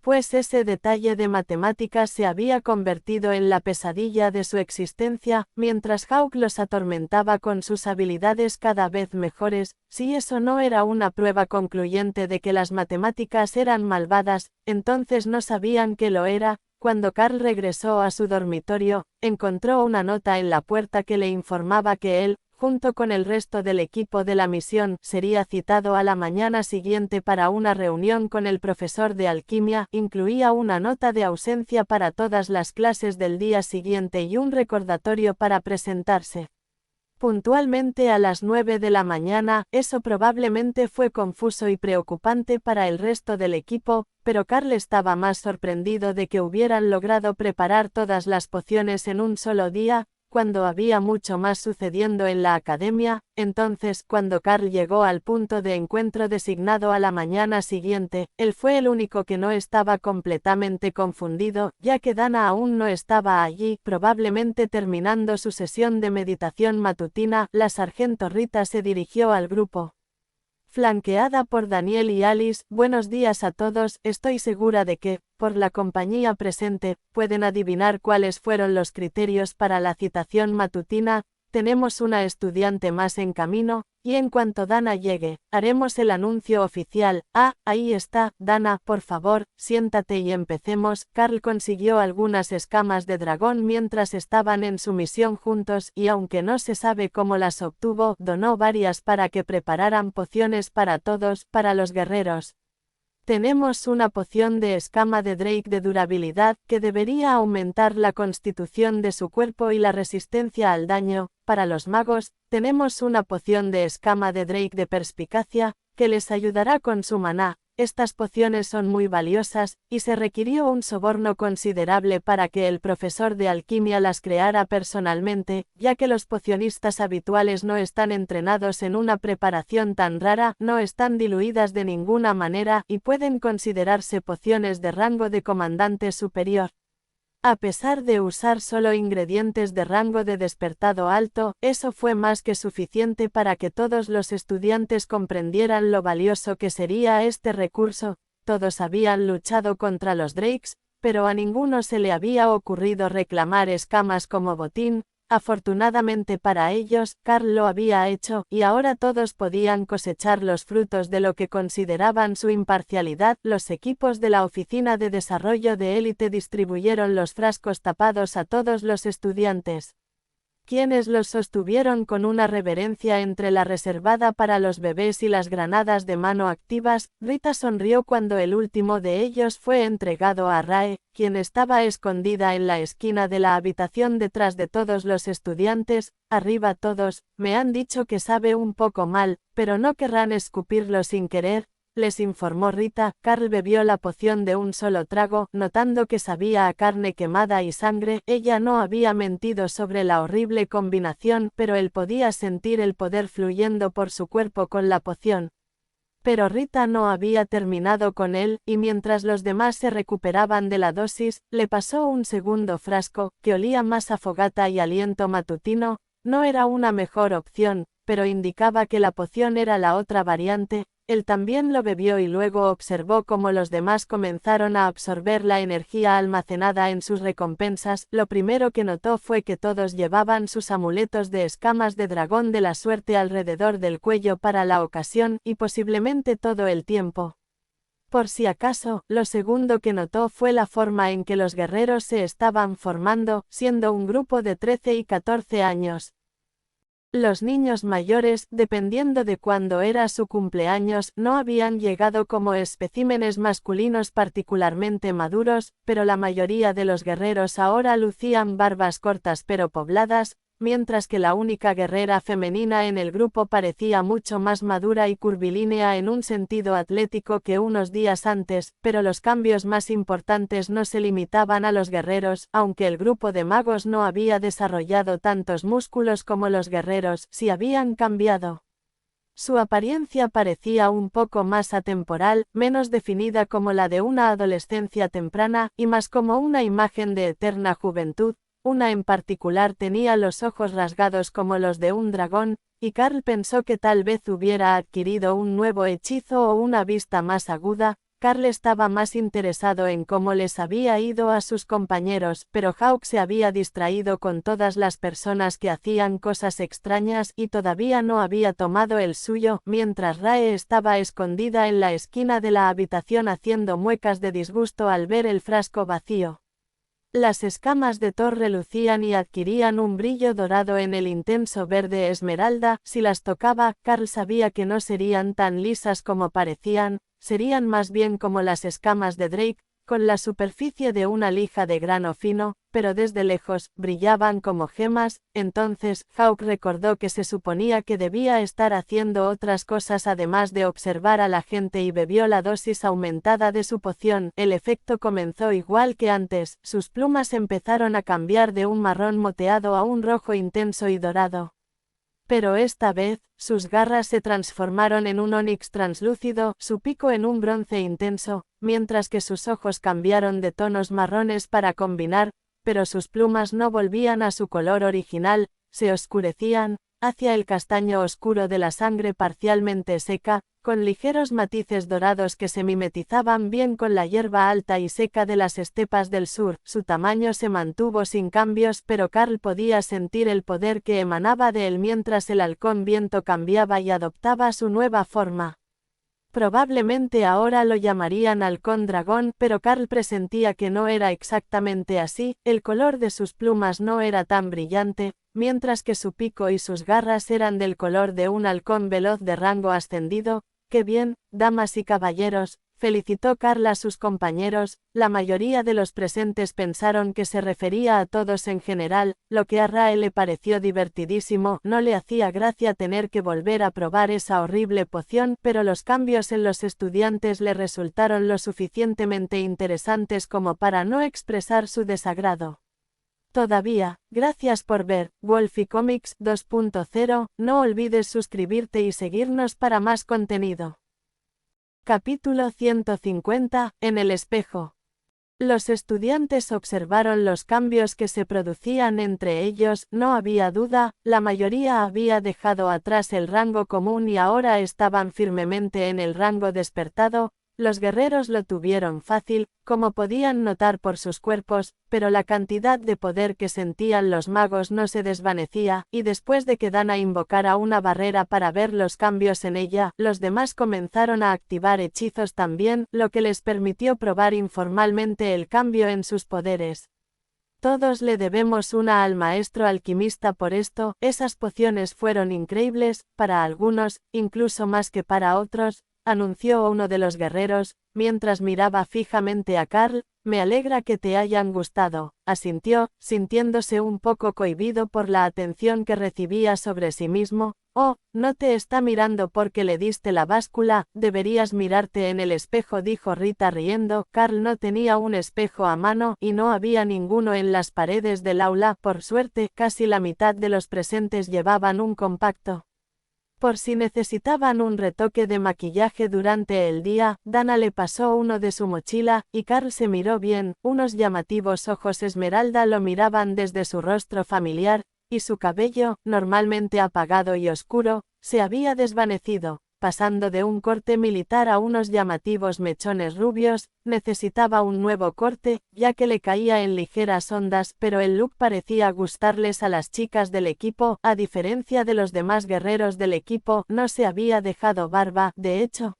pues ese detalle de matemáticas se había convertido en la pesadilla de su existencia, mientras Hawk los atormentaba con sus habilidades cada vez mejores. Si eso no era una prueba concluyente de que las matemáticas eran malvadas, entonces no sabían que lo era. Cuando Carl regresó a su dormitorio, encontró una nota en la puerta que le informaba que él, junto con el resto del equipo de la misión, sería citado a la mañana siguiente para una reunión con el profesor de alquimia. Incluía una nota de ausencia para todas las clases del día siguiente y un recordatorio para presentarse puntualmente a las 9 de la mañana. Eso probablemente fue confuso y preocupante para el resto del equipo, pero Carl estaba más sorprendido de que hubieran logrado preparar todas las pociones en un solo día, cuando había mucho más sucediendo en la academia. Entonces, cuando Carl llegó al punto de encuentro designado a la mañana siguiente, él fue el único que no estaba completamente confundido, ya que Dana aún no estaba allí, probablemente terminando su sesión de meditación matutina. La sargento Rita se dirigió al grupo, flanqueada por Daniel y Alice. Buenos días a todos. Estoy segura de que, por la compañía presente, pueden adivinar cuáles fueron los criterios para la citación matutina. Tenemos una estudiante más en camino, y en cuanto Dana llegue, haremos el anuncio oficial. Ah, ahí está. Dana, por favor, siéntate y empecemos. Carl consiguió algunas escamas de dragón mientras estaban en su misión juntos, y aunque no se sabe cómo las obtuvo, donó varias para que prepararan pociones para todos. Para los guerreros, tenemos una poción de escama de Drake de durabilidad, que debería aumentar la constitución de su cuerpo y la resistencia al daño. Para los magos, tenemos una poción de escama de Drake de perspicacia, que les ayudará con su maná. Estas pociones son muy valiosas, y se requirió un soborno considerable para que el profesor de alquimia las creara personalmente, ya que los pocionistas habituales no están entrenados en una preparación tan rara, no están diluidas de ninguna manera, y pueden considerarse pociones de rango de comandante superior. A pesar de usar solo ingredientes de rango de despertado alto, eso fue más que suficiente para que todos los estudiantes comprendieran lo valioso que sería este recurso. Todos habían luchado contra los Drakes, pero a ninguno se le había ocurrido reclamar escamas como botín. Afortunadamente para ellos, Carl lo había hecho, y ahora todos podían cosechar los frutos de lo que consideraban su imparcialidad. Los equipos de la Oficina de Desarrollo de Élite distribuyeron los frascos tapados a todos los estudiantes, quienes los sostuvieron con una reverencia entre la reservada para los bebés y las granadas de mano activas. Rita sonrió cuando el último de ellos fue entregado a Rae, quien estaba escondida en la esquina de la habitación detrás de todos los estudiantes. Arriba todos. Me han dicho que sabe un poco mal, pero no querrán escupirlo sin querer. les informó Rita. Carl bebió la poción de un solo trago, notando que sabía a carne quemada y sangre. Ella no había mentido sobre la horrible combinación, pero él podía sentir el poder fluyendo por su cuerpo con la poción. Pero Rita no había terminado con él, y mientras los demás se recuperaban de la dosis, le pasó un segundo frasco, que olía más a fogata y aliento matutino. No era una mejor opción, pero indicaba que la poción era la otra variante. Él también lo bebió y luego observó cómo los demás comenzaron a absorber la energía almacenada en sus recompensas. Lo primero que notó fue que todos llevaban sus amuletos de escamas de dragón de la suerte alrededor del cuello para la ocasión, y posiblemente todo el tiempo. Por si acaso, lo segundo que notó fue la forma en que los guerreros se estaban formando, siendo un grupo de 13 y 14 años. Los niños mayores, dependiendo de cuándo era su cumpleaños, no habían llegado como especímenes masculinos particularmente maduros, pero la mayoría de los guerreros ahora lucían barbas cortas pero pobladas, mientras que la única guerrera femenina en el grupo parecía mucho más madura y curvilínea en un sentido atlético que unos días antes, pero los cambios más importantes no se limitaban a los guerreros. Aunque el grupo de magos no había desarrollado tantos músculos como los guerreros, sí habían cambiado. Su apariencia parecía un poco más atemporal, menos definida como la de una adolescencia temprana, y más como una imagen de eterna juventud. Una en particular tenía los ojos rasgados como los de un dragón, y Carl pensó que tal vez hubiera adquirido un nuevo hechizo o una vista más aguda. Carl estaba más interesado en cómo les había ido a sus compañeros, pero Hawk se había distraído con todas las personas que hacían cosas extrañas y todavía no había tomado el suyo, mientras Rae estaba escondida en la esquina de la habitación haciendo muecas de disgusto al ver el frasco vacío. Las escamas de Thor relucían y adquirían un brillo dorado en el intenso verde esmeralda. Si las tocaba, Carl sabía que no serían tan lisas como parecían, serían más bien como las escamas de Drake, con la superficie de una lija de grano fino, pero desde lejos, brillaban como gemas. Entonces, Hawk recordó que se suponía que debía estar haciendo otras cosas además de observar a la gente y bebió la dosis aumentada de su poción. El efecto comenzó igual que antes, sus plumas empezaron a cambiar de un marrón moteado a un rojo intenso y dorado. Pero esta vez, sus garras se transformaron en un onix translúcido, su pico en un bronce intenso, mientras que sus ojos cambiaron de tonos marrones para combinar, pero sus plumas no volvían a su color original, se oscurecían, hacia el castaño oscuro de la sangre parcialmente seca, con ligeros matices dorados que se mimetizaban bien con la hierba alta y seca de las estepas del sur. Su tamaño se mantuvo sin cambios, pero Carl podía sentir el poder que emanaba de él mientras el halcón viento cambiaba y adoptaba su nueva forma. Probablemente ahora lo llamarían halcón dragón, pero Carl presentía que no era exactamente así. El color de sus plumas no era tan brillante, mientras que su pico y sus garras eran del color de un halcón veloz de rango ascendido. «¡Qué bien, damas y caballeros!», felicitó Carl a sus compañeros. La mayoría de los presentes pensaron que se refería a todos en general, lo que a Rae le pareció divertidísimo. No le hacía gracia tener que volver a probar esa horrible poción, pero los cambios en los estudiantes le resultaron lo suficientemente interesantes como para no expresar su desagrado. Todavía, gracias por ver Wolfie Comics 2.0, no olvides suscribirte y seguirnos para más contenido. Capítulo 150, en el espejo. Los estudiantes observaron los cambios que se producían entre ellos. No había duda, la mayoría había dejado atrás el rango común y ahora estaban firmemente en el rango despertado. Los guerreros lo tuvieron fácil, como podían notar por sus cuerpos, pero la cantidad de poder que sentían los magos no se desvanecía, y después de que Dana invocara una barrera para ver los cambios en ella, los demás comenzaron a activar hechizos también, lo que les permitió probar informalmente el cambio en sus poderes. Todos le debemos una al maestro alquimista por esto. Esas pociones fueron increíbles, para algunos, incluso más que para otros. anunció uno de los guerreros, mientras miraba fijamente a Carl. Me alegra que te hayan gustado, asintió, sintiéndose un poco cohibido por la atención que recibía sobre sí mismo. Oh, no te está mirando porque le diste la báscula, deberías mirarte en el espejo, dijo Rita riendo. Carl no tenía un espejo a mano y no había ninguno en las paredes del aula. Por suerte, casi la mitad de los presentes llevaban un compacto. Por si necesitaban un retoque de maquillaje durante el día, Dana le pasó uno de su mochila, y Carl se miró bien. Unos llamativos ojos esmeralda lo miraban desde su rostro familiar, y su cabello, normalmente apagado y oscuro, se había desvanecido, pasando de un corte militar a unos llamativos mechones rubios. Necesitaba un nuevo corte, ya que le caía en ligeras ondas, pero el look parecía gustarles a las chicas del equipo. A diferencia de los demás guerreros del equipo, no se había dejado barba, de hecho,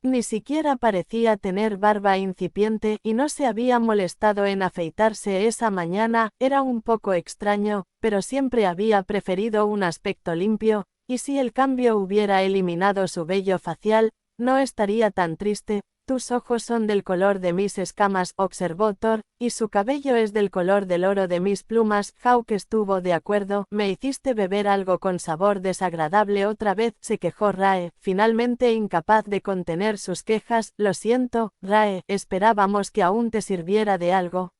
ni siquiera parecía tener barba incipiente y no se había molestado en afeitarse esa mañana. Era un poco extraño, pero siempre había preferido un aspecto limpio, y si el cambio hubiera eliminado su vello facial, no estaría tan triste. Tus ojos son del color de mis escamas, observó Thor, y su cabello es del color del oro de mis plumas. Hawk estuvo de acuerdo. Me hiciste beber algo con sabor desagradable otra vez, se quejó Rae, finalmente incapaz de contener sus quejas. Lo siento, Rae, esperábamos que aún te sirviera de algo.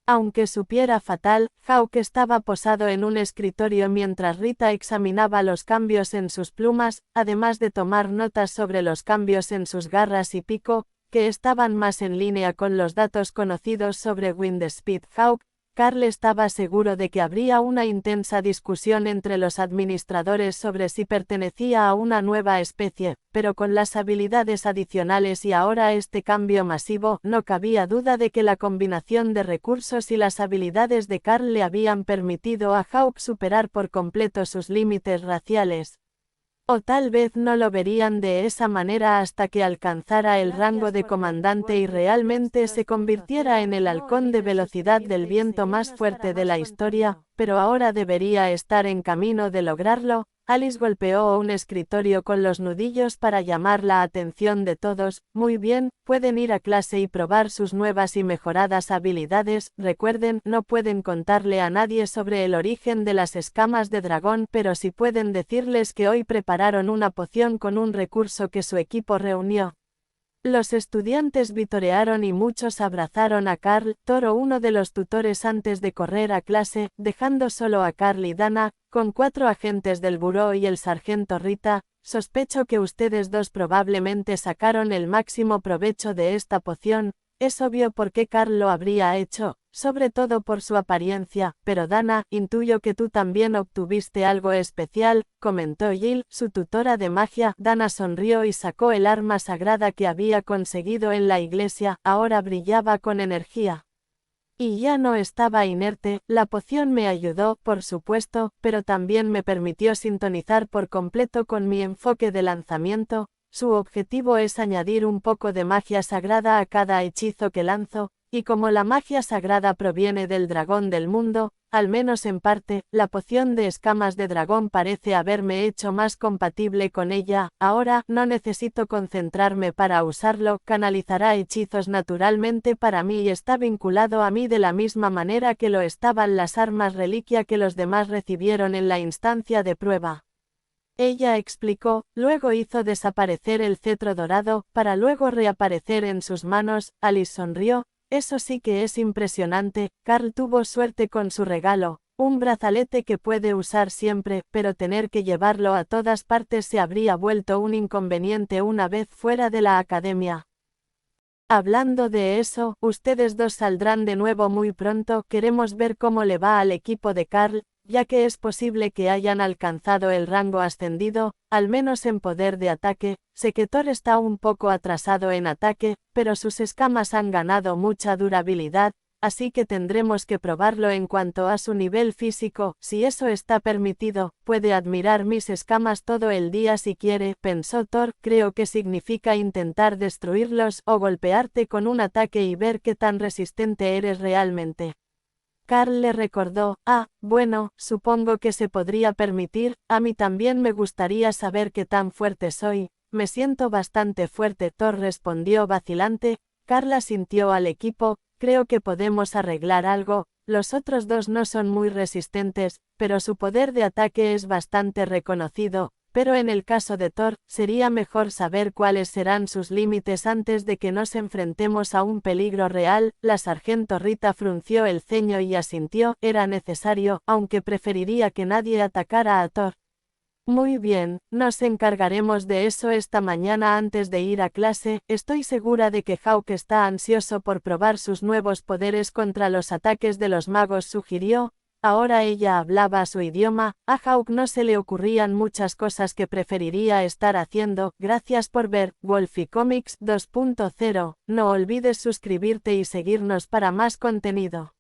Aunque supiera fatal, Hawk estaba posado en un escritorio mientras Rita examinaba los cambios en sus plumas, además de tomar notas sobre los cambios en sus garras y pico, que estaban más en línea con los datos conocidos sobre Windspeed. Hawk, Carl estaba seguro de que habría una intensa discusión entre los administradores sobre si pertenecía a una nueva especie, pero con las habilidades adicionales y ahora este cambio masivo, no cabía duda de que la combinación de recursos y las habilidades de Carl le habían permitido a Hawk superar por completo sus límites raciales. O tal vez no lo verían de esa manera hasta que alcanzara el rango de comandante y realmente se convirtiera en el halcón de velocidad del viento más fuerte de la historia, pero ahora debería estar en camino de lograrlo. Alice golpeó un escritorio con los nudillos para llamar la atención de todos. Muy bien, pueden ir a clase y probar sus nuevas y mejoradas habilidades. Recuerden, no pueden contarle a nadie sobre el origen de las escamas de dragón, pero sí pueden decirles que hoy prepararon una poción con un recurso que su equipo reunió. Los estudiantes vitorearon y muchos abrazaron a Carl. Toro, uno de los tutores, antes de correr a clase, dejando solo a Carl y Dana, con 4 agentes del buró y el sargento Rita. Sospecho que ustedes dos probablemente sacaron el máximo provecho de esta poción. Es obvio por qué Carl lo habría hecho, sobre todo por su apariencia, pero Dana, intuyo que tú también obtuviste algo especial, comentó Jill, su tutora de magia. Dana sonrió y sacó el arma sagrada que había conseguido en la iglesia. Ahora brillaba con energía. Y ya no estaba inerte. La poción me ayudó, por supuesto, pero también me permitió sintonizar por completo con mi enfoque de lanzamiento. Su objetivo es añadir un poco de magia sagrada a cada hechizo que lanzo, y como la magia sagrada proviene del dragón del mundo, al menos en parte, la poción de escamas de dragón parece haberme hecho más compatible con ella. Ahora, no necesito concentrarme para usarlo, canalizará hechizos naturalmente para mí y está vinculado a mí de la misma manera que lo estaban las armas reliquia que los demás recibieron en la instancia de prueba. Ella explicó, luego hizo desaparecer el cetro dorado, para luego reaparecer en sus manos. Alice sonrió. Eso sí que es impresionante. Carl tuvo suerte con su regalo, un brazalete que puede usar siempre, pero tener que llevarlo a todas partes se habría vuelto un inconveniente una vez fuera de la academia. Hablando de eso, ustedes dos saldrán de nuevo muy pronto. Queremos ver cómo le va al equipo de Carl, ya que es posible que hayan alcanzado el rango ascendido, al menos en poder de ataque. Sé que Thor está un poco atrasado en ataque, pero sus escamas han ganado mucha durabilidad, así que tendremos que probarlo en cuanto a su nivel físico. Si eso está permitido, puede admirar mis escamas todo el día si quiere, pensó Thor. Creo que significa intentar destruirlos o golpearte con un ataque y ver qué tan resistente eres realmente. Carl le recordó, bueno, supongo que se podría permitir. A mí también me gustaría saber qué tan fuerte soy. me siento bastante fuerte. Thor respondió vacilante. Carla sintió al equipo, creo que podemos arreglar algo. Los otros dos no son muy resistentes, pero su poder de ataque es bastante reconocido. Pero en el caso de Thor, sería mejor saber cuáles serán sus límites antes de que nos enfrentemos a un peligro real. La sargento Rita frunció el ceño y asintió. Era necesario, aunque preferiría que nadie atacara a Thor. Muy bien, nos encargaremos de eso esta mañana antes de ir a clase. Estoy segura de que Hawk está ansioso por probar sus nuevos poderes contra los ataques de los magos, sugirió. Ahora ella hablaba su idioma. A Hawk no se le ocurrían muchas cosas que preferiría estar haciendo. Gracias por ver Wolfie Comics 2.0. No olvides suscribirte y seguirnos para más contenido.